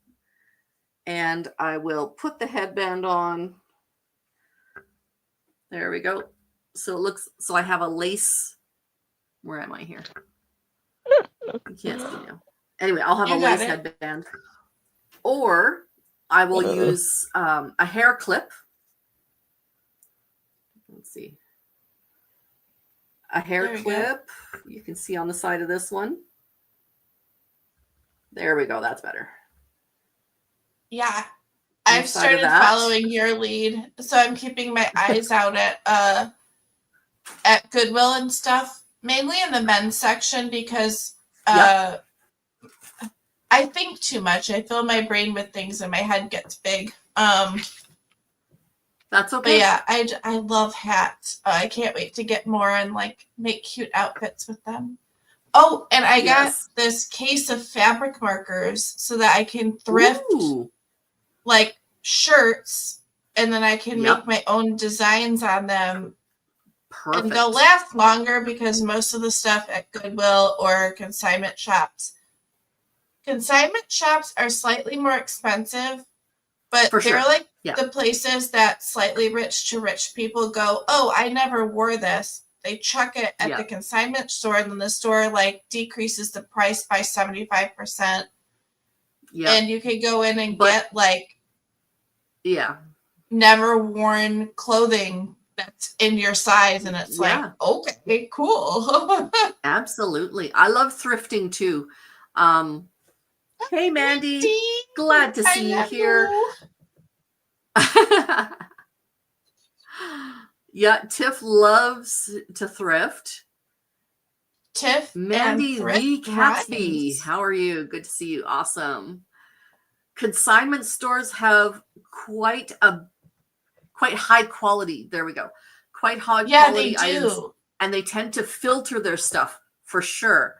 And I will put the headband on. There we go. So I have a lace. Where am I here? You can't see now. Anyway, I'll have a lace headband. Or I will use a hair clip. Let's see. A hair clip. You can see on the side of this one. There we go. That's better. Yeah. I've started following your lead. So I'm keeping my eyes out at Goodwill and stuff, mainly in the men's section because I think too much. I fill my brain with things and my head gets big. That's okay. But yeah, I love hats. I can't wait to get more and like make cute outfits with them. Oh, and I got this case of fabric markers so that I can thrift like shirts, and then I can make my own designs on them. Perfect. And they'll last longer because most of the stuff at Goodwill or consignment shops are slightly more expensive, but they're like the places that slightly rich to rich people go, oh, I never wore this. They chuck it at the consignment store, and then the store like decreases the price by 75%. Yeah. And you can go in and get like never worn clothing that's in your size, and it's like, okay, cool. Absolutely. I love thrifting too. Hey Mandy, glad to see you here. Yeah, Tiff loves to thrift. Tiff, Mandy the Catsby, how are you? Good to see you. Awesome. Consignment stores have quite high quality. There we go. Quite high quality items, and they tend to filter their stuff for sure.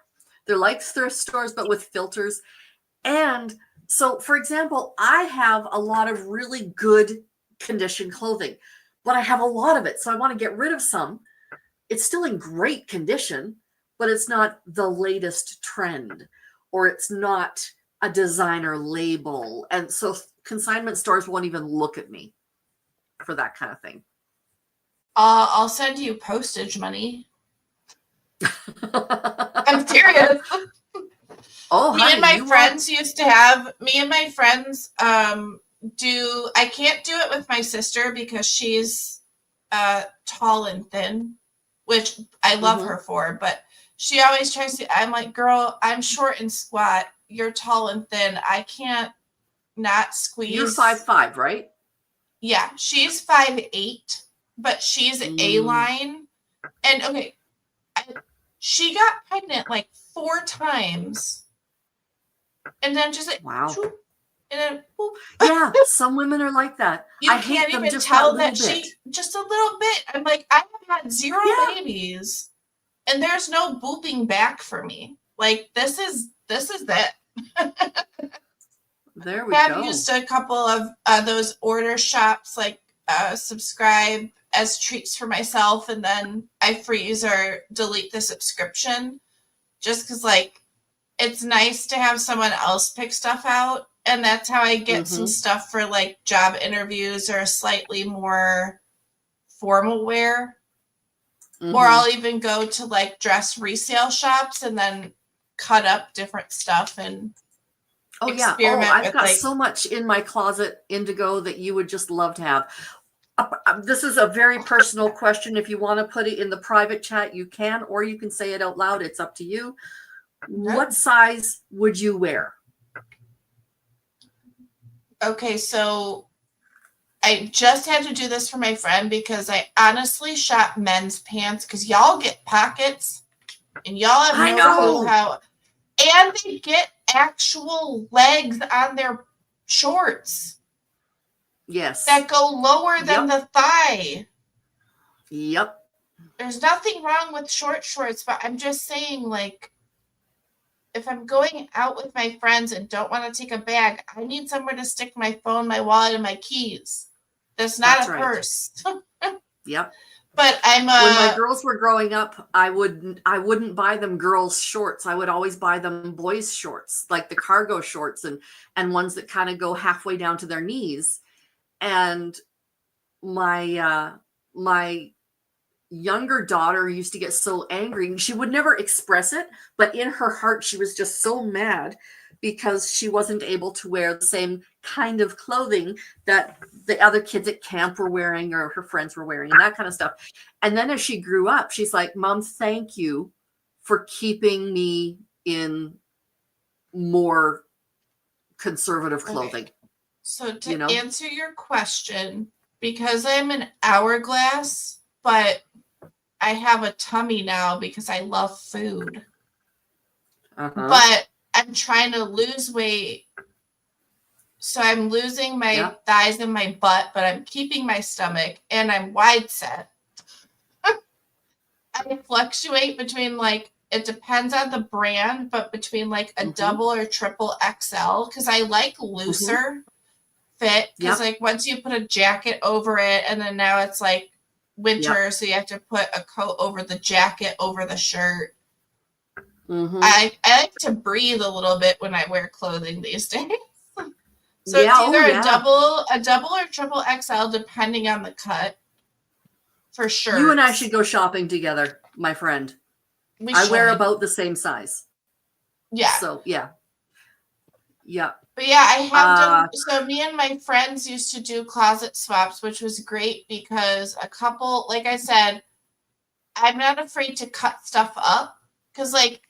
They're like thrift stores, but with filters. And so, for example, I have a lot of really good condition clothing, but I have a lot of it. So I want to get rid of some. It's still in great condition, but it's not the latest trend, or it's not a designer label. And so consignment stores won't even look at me for that kind of thing. I'll send you postage money. I'm serious. Oh, Me honey, and my you friends used to have, me and my friends I can't do it with my sister because she's tall and thin, which I love her for, but she always tries to, I'm like, girl, I'm short and squat. You're tall and thin. I can't not squeeze. You're 5'5", right? Yeah, she's 5'8", but she's A-line. And okay, she got pregnant like 4 times. And then just like, wow. shoop, and then boop. Yeah, some women are like that. You I can't hate them even just tell that that little bit. she, just a little bit. I'm like, I have had 0 babies, and there's no booping back for me. Like, this is it. There we I've go. used a couple of those order shops, like subscribe as treats for myself, and then I freeze or delete the subscription, just because, like, it's nice to have someone else pick stuff out. And that's how I get some stuff for like job interviews or slightly more formal wear. Or I'll even go to like dress resale shops and then cut up different stuff and experiment I've with, got like, so much in my closet, Indigo, that you would just love to have. This is a very personal question. If you want to put it in the private chat, you can, or you can say it out loud. It's up to you. What size would you wear? Okay, so I just had to do this for my friend because I honestly shop men's pants because y'all get pockets and y'all have I no know. clue how. And they get actual legs on their shorts Yes. that go lower than the thigh. Yep. There's nothing wrong with short shorts, but I'm just saying, like, if I'm going out with my friends and don't want to take a bag, I need somewhere to stick my phone, my wallet, and my keys. That's not a purse. Yep. But I'm when my girls were growing up, I wouldn't buy them girls' shorts. I would always buy them boys' shorts, like the cargo shorts and ones that kind of go halfway down to their knees. And my my younger daughter used to get so angry. She would never express it, but in her heart, she was just so mad because she wasn't able to wear the same kind of clothing that the other kids at camp were wearing or her friends were wearing and that kind of stuff. And then as she grew up, she's like, Mom, thank you for keeping me in more conservative clothing. Okay. So to answer your question, because I'm an hourglass, but I have a tummy now because I love food. But I'm trying to lose weight. So I'm losing my thighs and my butt, but I'm keeping my stomach and I'm wide set. I fluctuate between, like, it depends on the brand, but between like a double or triple XL because I like looser fit. Because like once you put a jacket over it, and then now it's like winter, so you have to put a coat over the jacket over the shirt. I like to breathe a little bit when I wear clothing these days. So it's either a double or triple XL depending on the cut. For sure. You and I should go shopping together, my friend. I wear about the same size. Yeah. So yeah. But yeah, I have done. So me and my friends used to do closet swaps, which was great because a couple, like I said, I'm not afraid to cut stuff up because, like,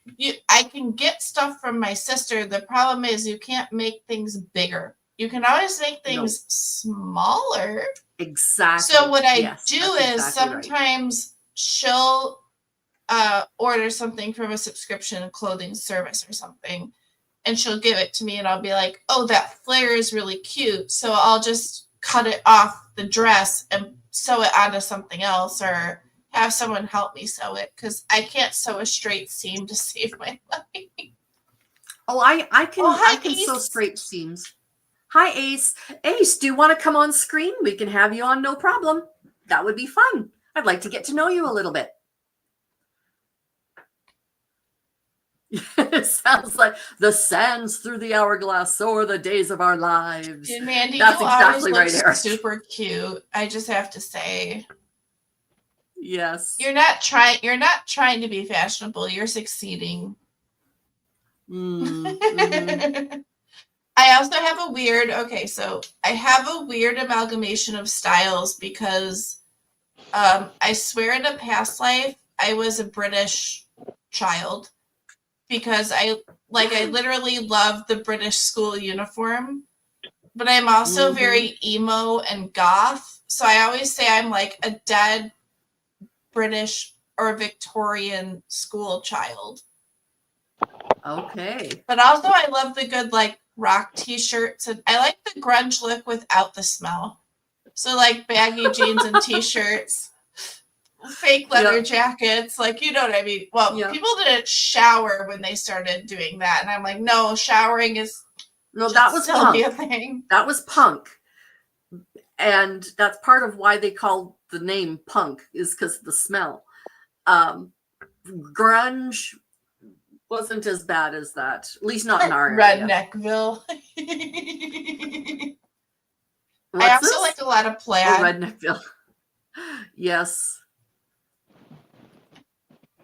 I can get stuff from my sister. The problem is you can't make things bigger. You can always make things smaller. Exactly. So what I do is sometimes she'll order something from a subscription clothing service or something, and she'll give it to me, and I'll be like, oh, that flare is really cute. So I'll just cut it off the dress and sew it onto something else, or have someone help me sew it because I can't sew a straight seam to save my life. Oh, I can sew straight seams. Hi, Ace. Ace, do you want to come on screen? We can have you on, no problem. That would be fun. I'd like to get to know you a little bit. It sounds like the sands through the hourglass, so are the days of our lives. Dude, Mandy, That's you always exactly look right, Eric. super cute. I just have to say. Yes. You're not trying to be fashionable. You're succeeding. Mm-hmm. I also have a weird, so I have a weird amalgamation of styles because I swear in a past life I was a British child because I literally love the British school uniform, but I'm also very emo and goth. So I always say I'm like a dead British or Victorian school child. Okay. But also I love the good like rock t-shirts, and I like the grunge look without the smell. So like baggy jeans and t-shirts, fake leather jackets, like you know what I mean. Well, people didn't shower when they started doing that, and I'm like, no, showering is that was still punk. be a thing. That was punk. And that's part of why they called the name punk, is because of the smell. Grunge wasn't as bad as that, at least not in our area. Redneckville. What's I also this? like a lot of plaid. Redneckville. Yes.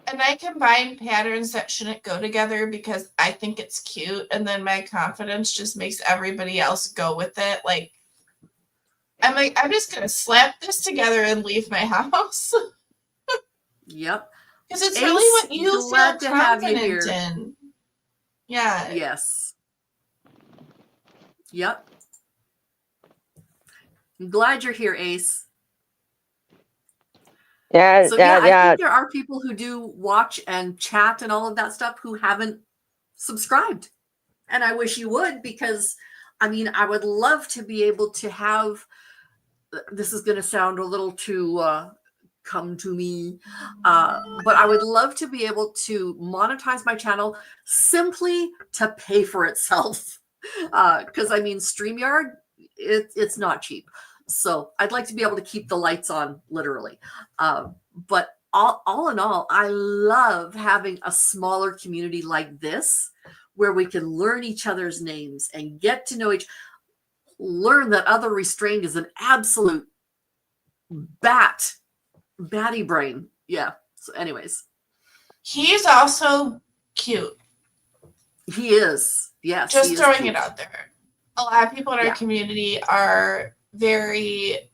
And I combine patterns that shouldn't go together because I think it's cute, and then my confidence just makes everybody else go with it. Like, I'm like, I'm just gonna slap this together and leave my house. Yep. Because it's Ace, really what you glad feel to have you confident here. in. Yeah. Yes. Yep. I'm glad you're here, Ace. Yeah, So yeah, I yeah. think there are people who do watch and chat and all of that stuff who haven't subscribed. And I wish you would, because I mean, I would love to be able to have, this is going to sound a little too come to me, but I would love to be able to monetize my channel simply to pay for itself. Because I mean, StreamYard, it's not cheap. So I'd like to be able to keep the lights on, literally. But all in all, I love having a smaller community like this, where we can learn each other's names and get to know learn that Other Restrained is an absolute batty brain. Yeah. So anyways. He's also cute. He is. Yes. Just throwing it out there. A lot of people in our community are very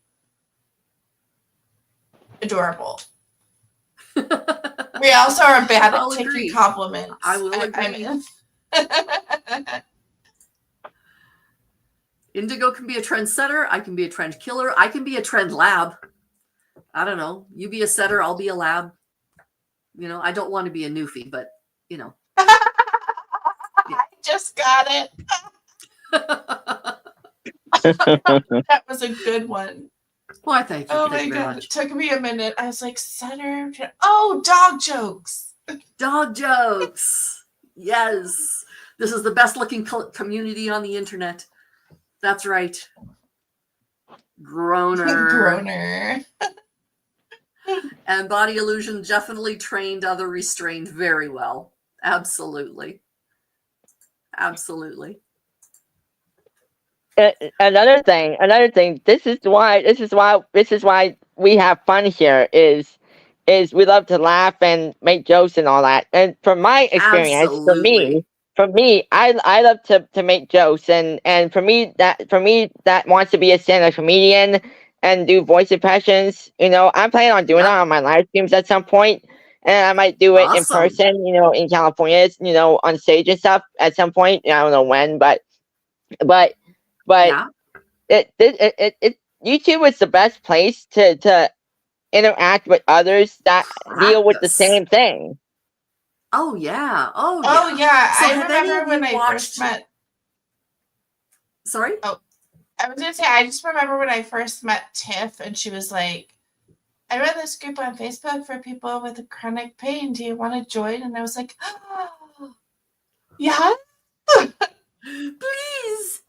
adorable. We also are bad at taking compliments. I will agree. Indigo can be a trendsetter. I can be a trend killer. I can be a trend lab. I don't know. You be a setter, I'll be a lab. You know, I don't want to be a newfie, but you know. I just got it. That was a good one. Why, thank you. Oh thank my you god, much. it took me a minute. I was like, center. Oh, dog jokes. Dog jokes. Yes. This is the best looking community on the internet. That's right. Groaner. Groaner. And Body Illusion definitely trained Other Restrained very well. Absolutely. Absolutely. Another thing. This is why we have fun here. Is we love to laugh and make jokes and all that. And from my experience, Absolutely. for me, I love to make jokes, and for me that wants to be a stand-up comedian and do voice impressions. You know, I'm planning on doing that on my live streams at some point, and I might do it in person. You know, in California, you know, on stage and stuff at some point. I don't know when, but it YouTube is the best place to interact with others that deal with the same thing. Oh yeah. Oh yeah. Oh yeah. So I remember when I first met. Sorry? Oh, I was gonna say, I just remember when I first met Tiff, and she was like, I run this group on Facebook for people with chronic pain. Do you want to join? And I was like, oh, yeah. Please.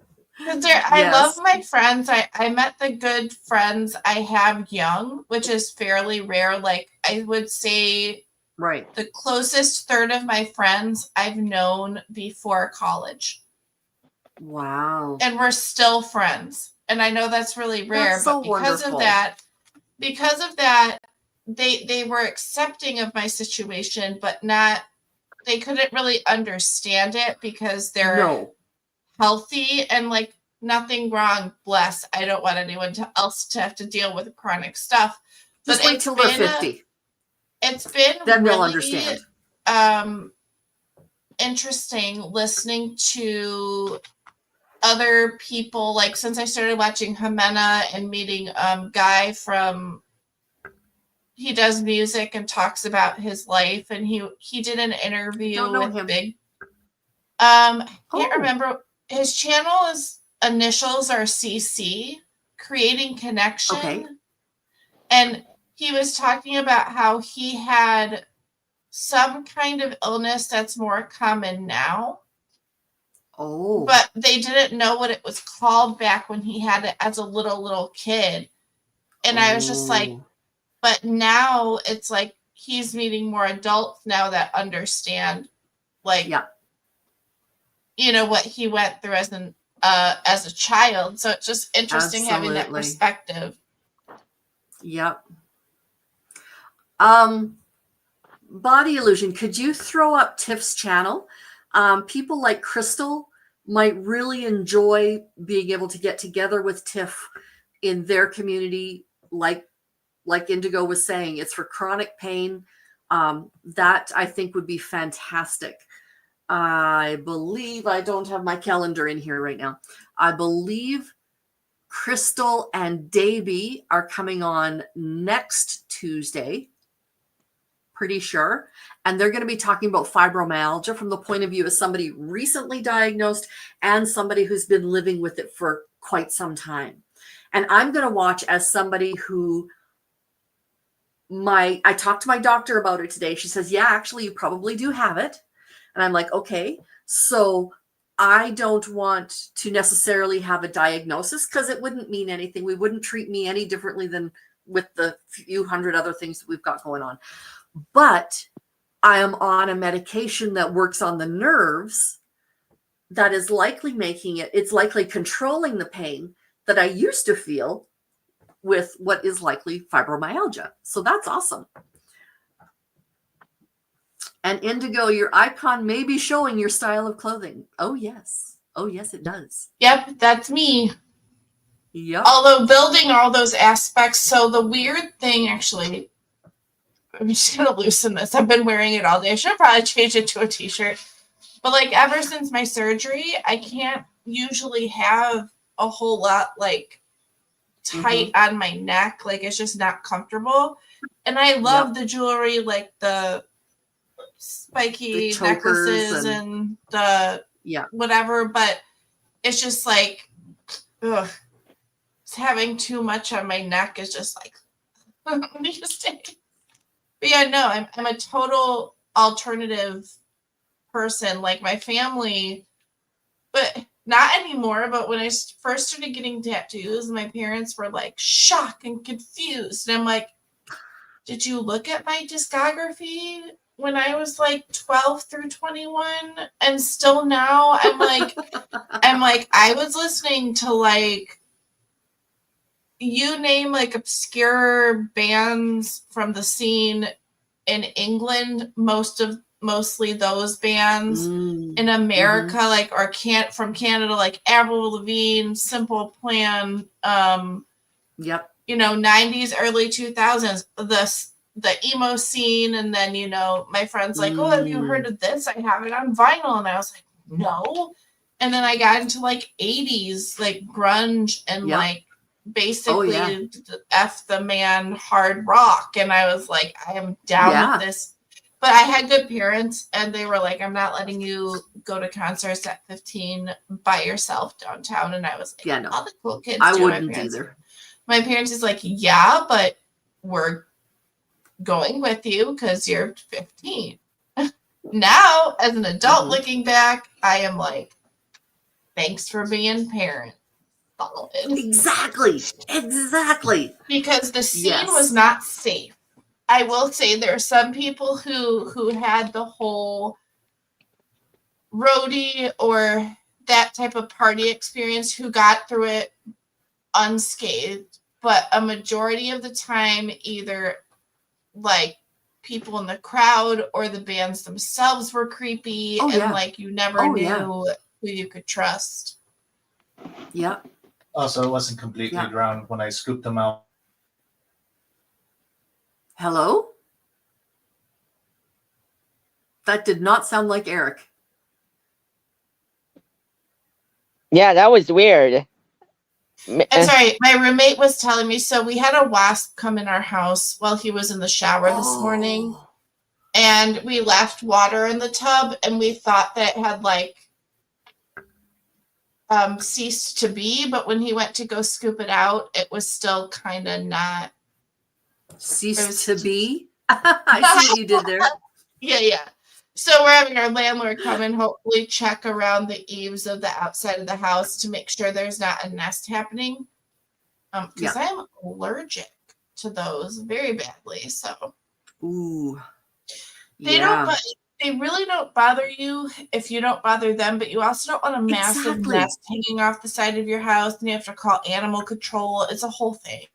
I love my friends. I met the good friends I have young, which is fairly rare. Like, I would say Right. The closest third of my friends I've known before college. Wow. And we're still friends. And I know that's really rare, That's so but because wonderful. of that, they were accepting of my situation, but they couldn't really understand it because they're No. healthy and like nothing wrong. Bless. I don't want anyone else to have to deal with chronic stuff. Just But wait till they're 50. It's been Then they'll really understand. interesting listening to other people, like since I started watching Jimena and meeting Guy from, he does music and talks about his life, and he did an interview Don't know with him. Big. Can't Oh. remember his channel's initials are CC, Creating Connection. Okay. And he was talking about how he had some kind of illness that's more common now. Oh. But they didn't know what it was called back when he had it as a little kid. And I was just like, but now it's like he's meeting more adults now that understand, like, yeah. You know, what he went through as a child. So it's just interesting having that perspective. Yep. Body Illusion, could you throw up Tiff's channel? People like Crystal might really enjoy being able to get together with Tiff in their community, like Indigo was saying. It's for chronic pain. That I think would be fantastic. I believe, I don't have my calendar in here right now. I believe Crystal and Davey are coming on next Tuesday. Pretty sure. And they're going to be talking about fibromyalgia from the point of view of somebody recently diagnosed and somebody who's been living with it for quite some time. And I'm going to watch as somebody who I talked to my doctor about it today. She says, yeah, actually, you probably do have it. And I'm like, okay, so I don't want to necessarily have a diagnosis because it wouldn't mean anything. We wouldn't treat me any differently than with the few hundred other things that we've got going on. But I am on a medication that works on the nerves that is likely it's likely controlling the pain that I used to feel with what is likely fibromyalgia. So that's awesome. And Indigo, your icon may be showing your style of clothing. Oh, yes. Oh, yes, it does. Yep, that's me. Yep. Although building all those aspects. So the weird thing, actually, I'm just going to loosen this. I've been wearing it all day. I should probably change it to a t-shirt. But like ever since my surgery, I can't usually have a whole lot like tight on my neck. Like it's just not comfortable. And I love the jewelry, like the spiky necklaces and the whatever, but it's just like, ugh, having too much on my neck is just like, interesting. But yeah, no, I'm a total alternative person. Like my family, but not anymore. But when I first started getting tattoos, my parents were like shocked and confused. And I'm like, did you look at my discography when I was like 12 through 21? And still now I'm like, I was listening to like, you name like obscure bands from the scene in England, mostly those bands in America, like, or from Canada, like Avril Lavigne, Simple Plan, you know, 90s, early 2000s, the emo scene. And then, you know, my friend's like, oh, have you heard of this? I have it on vinyl. And I was like, no. And then I got into like 80s, like grunge and like basically F the man hard rock. And I was like, I am down with this. But I had good parents and they were like, I'm not letting you go to concerts at 15 by yourself downtown. And I was like, all the cool kids I do. wouldn't either. My parents is like, yeah, but we're going with you because you're 15. Now, as an adult looking back, I am like, thanks for being parent. Exactly. Because the scene was not safe. I will say there are some people who had the whole roadie or that type of party experience who got through it unscathed, but a majority of the time, either like people in the crowd or the bands themselves were creepy, Oh, and yeah. like you never Oh, knew yeah. who you could trust. Yeah. Also, it wasn't completely Yeah. drowned when I scooped them out. Hello? That did not sound like Eric. Yeah, that was weird. I'm sorry, my roommate was telling me, so we had a wasp come in our house while he was in the shower this morning, Oh. and we left water in the tub, and we thought that it had like ceased to be, but when he went to go scoop it out, it was still kind of not. Ceased to be? I see what you did there. Yeah. So we're having our landlord come and hopefully check around the eaves of the outside of the house to make sure there's not a nest happening. Because I'm allergic to those very badly. So Ooh. they Yeah. don't. They really don't bother you if you don't bother them, but you also don't want a massive Exactly. nest hanging off the side of your house, and you have to call animal control. It's a whole thing.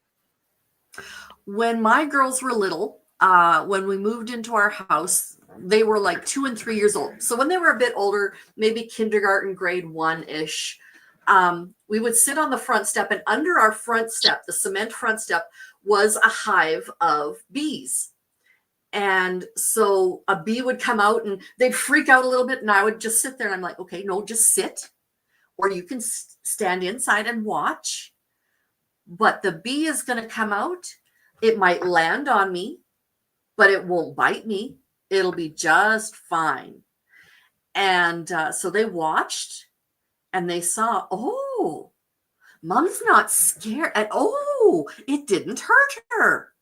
When my girls were little, when we moved into our house, they were like 2 and 3 years old. So when they were a bit older, maybe kindergarten, grade 1-ish, we would sit on the front step, and under our front step, the cement front step, was a hive of bees. And so a bee would come out and they'd freak out a little bit, and I would just sit there and I'm like, okay, no, just sit, or you can stand inside and watch. But the bee is going to come out. It might land on me, but it won't bite me. It'll be just fine. And so they watched and they saw, oh, Mom's not scared. And oh, it didn't hurt her.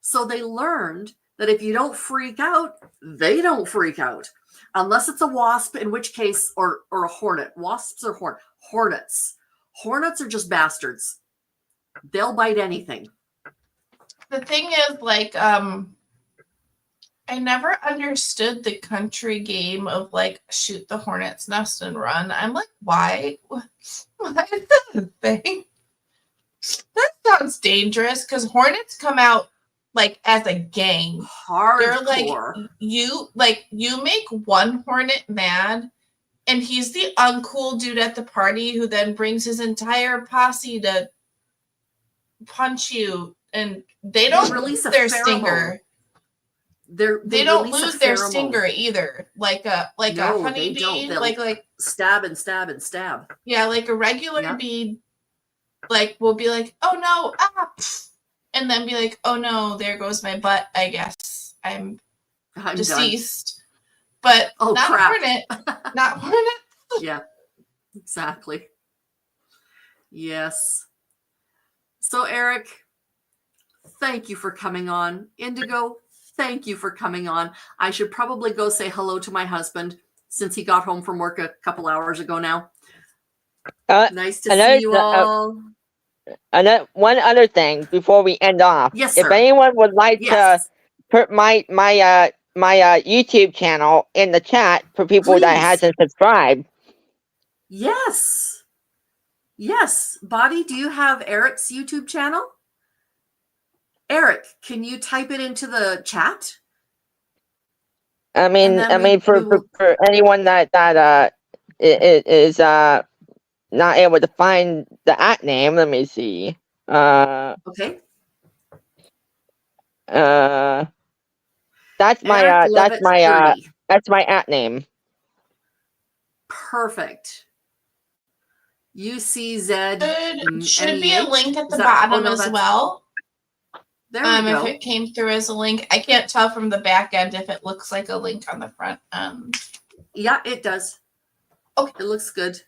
So they learned that if you don't freak out, they don't freak out. Unless it's a wasp, in which case, or a hornet. Wasps are hornets. Hornets are just bastards. They'll bite anything. The thing is, like, I never understood the country game of like shoot the hornet's nest and run. I'm like, why? Why is that a thing? That sounds dangerous because hornets come out like as a gang. They're Hardcore. like you make one hornet mad, and he's the uncool dude at the party who then brings his entire posse to punch you, and they don't release lose a their pheromone. stinger. They don't lose their stinger either. Like a honeybee, like stab and stab and stab. Yeah, like a regular bee, like will be like, oh no, and then be like, oh no, there goes my butt. I guess I'm deceased. Done. But not crap. hornet, not hornet. Yeah, exactly. Yes. So Eric, thank you for coming on. Indigo, thank you for coming on. I should probably go say hello to my husband since he got home from work a couple hours ago now. Nice to see you all. One other thing before we end off. Yes, sir. If anyone would like to put my YouTube channel in the chat for people that hasn't subscribed. Yes. Body, do you have Eric's YouTube channel? Eric, can you type it into the chat? I mean, for anyone that is not able to find the @name, let me see. Okay. That's my @name. Perfect. UCZ. Should be a link at the bottom as well. There we go. If it came through as a link, I can't tell from the back end if it looks like a link on the front. Yeah, it does. Okay, it looks good.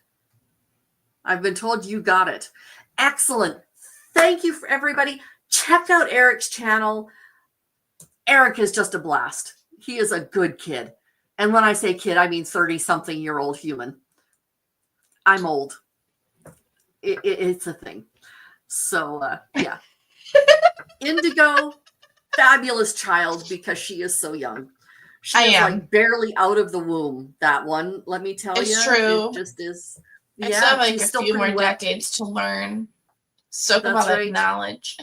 I've been told you got it. Excellent. Thank you for everybody. Check out Eric's channel. Eric is just a blast. He is a good kid. And when I say kid, I mean 30-something-year-old human. I'm old. It's a thing. So, yeah. Indigo, fabulous child because she is so young. She I is am. like barely out of the womb. That one, let me tell you, It's true. it just is. I Yeah, still have like she's a still few more pretty wet. decades to learn. Soak That's about that right. knowledge.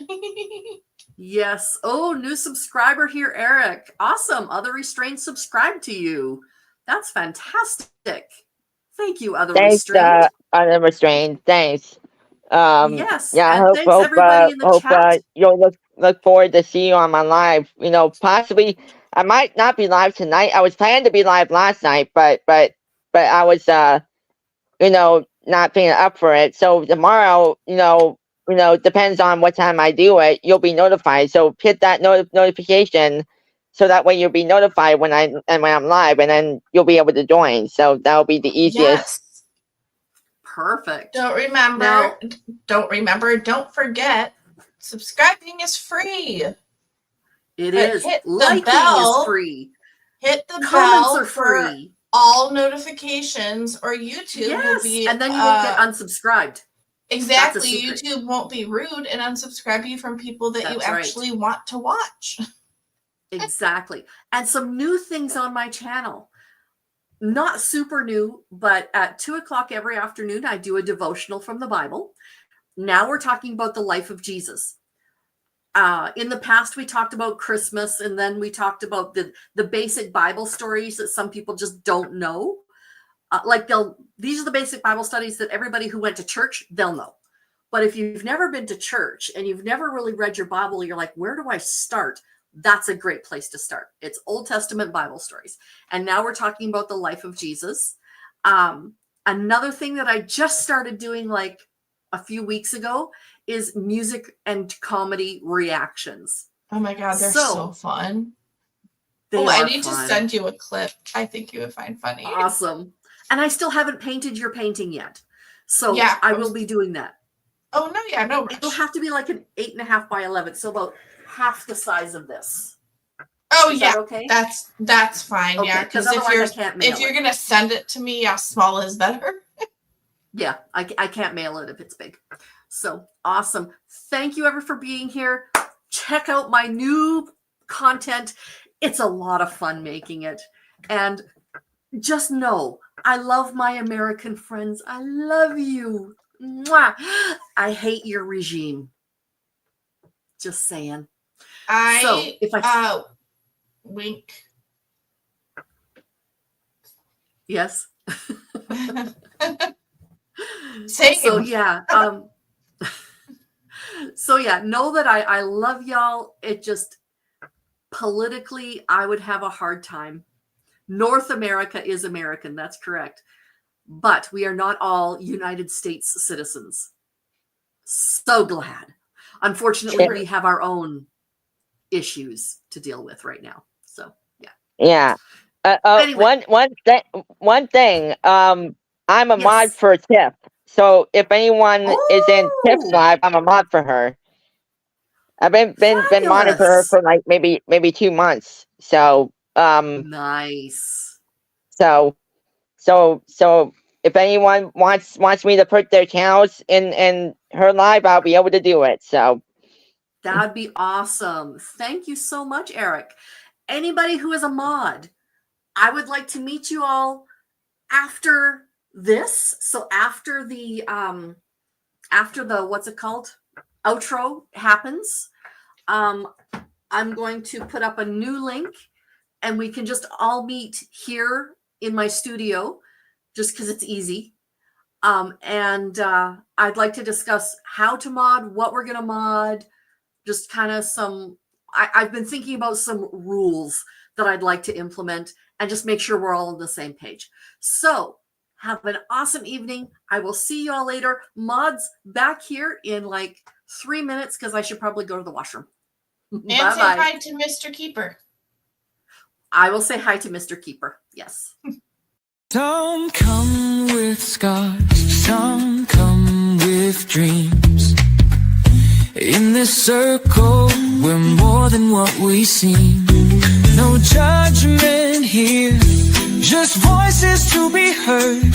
Yes. Oh, new subscriber here, Eric. Awesome. Other Restrained subscribed to you. That's fantastic. Thank you, Other Thanks, Restrained. unrestrained. Thanks. Yes, Yeah, and thanks everybody in the chat. you'll look forward to see you on my live. You know, possibly I might not be live tonight. I was planning to be live last night, but I was you know, not being up for it. So tomorrow, depends on what time I do it, you'll be notified. So hit that notification so that way you'll be notified when I'm live, and then you'll be able to join. So that'll be the easiest. Yes. Perfect. Don't forget, subscribing is free. It But is. hit the Liking bell. is free. Hit the Comments bell are free. all notifications, or YouTube will Yes, be and then you won't get unsubscribed. exactly. secret. YouTube won't be rude and unsubscribe you from people that you That's right. actually want to watch. Exactly. And some new things on my channel. Not super new, but at 2:00 every afternoon, I do a devotional from the Bible. Now we're talking about the life of Jesus. In the past, we talked about Christmas, and then we talked about the basic Bible stories that some people just don't know. These are the basic Bible studies that everybody who went to church, they'll know. But if you've never been to church and you've never really read your Bible, you're like, where do I start? That's a great place to start. It's Old Testament Bible stories. And now we're talking about the life of Jesus. Another thing that I just started doing like a few weeks ago is music and comedy reactions. Oh my God, they're so fun. I need to send you a clip. I think you would find funny. Awesome. And I still haven't painted your painting yet. So Yeah, I will be doing that. Oh, no, yeah, no rush. It'll have to be like an 8.5 by 11. So about half the size of this. Oh, Is yeah. that okay? That's fine. Okay, Yeah, because because otherwise I can't mail if you're it. going to send it to me, how small is better? Yeah, I can't mail it if it's big. So awesome. Thank you ever for being here. Check out my new content. It's a lot of fun making it. And just know, I love my American friends. I love you. Mwah. I hate your regime. Just saying. Wink. Yes. Same. So yeah. Know that I love y'all. It just politically, I would have a hard time. North America is American. That's correct. But we are not all United States citizens. So glad. Unfortunately, we have our own issues to deal with right now. So yeah. Yeah. Anyway. One thing. I'm a mod for Tiff. So if anyone is in Tiff's live, I'm a mod for her. I've been modding for her for like maybe 2 months. So nice. So if anyone wants me to put their channels in her live, I'll be able to do it. So that'd be awesome. Thank you so much, Eric. Anybody who is a mod, I would like to meet you all after this. So after the what's it called? Outro happens. I'm going to put up a new link and we can just all meet here in my studio just because it's easy. And I'd like to discuss how to mod, what we're going to mod, just kind of I've been thinking about some rules that I'd like to implement and just make sure we're all on the same page. So have an awesome evening. I will see you all later. Mods back here in like 3 minutes because I should probably go to the washroom. And say hi to Mr. Keeper. I will say hi to Mr. Keeper. Yes. Some come with scars, some come with dreams. In this circle, we're more than what we seem. No judgment here, just voices to be heard.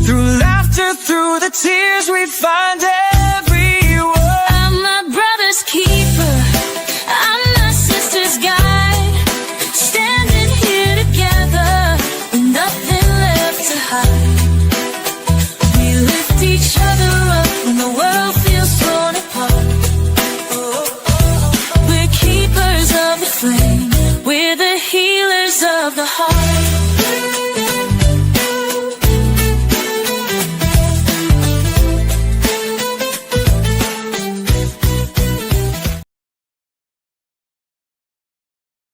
Through laughter, through the tears, we find every word. I'm my brother's keeper, I'm my sister's We're the healers of the heart.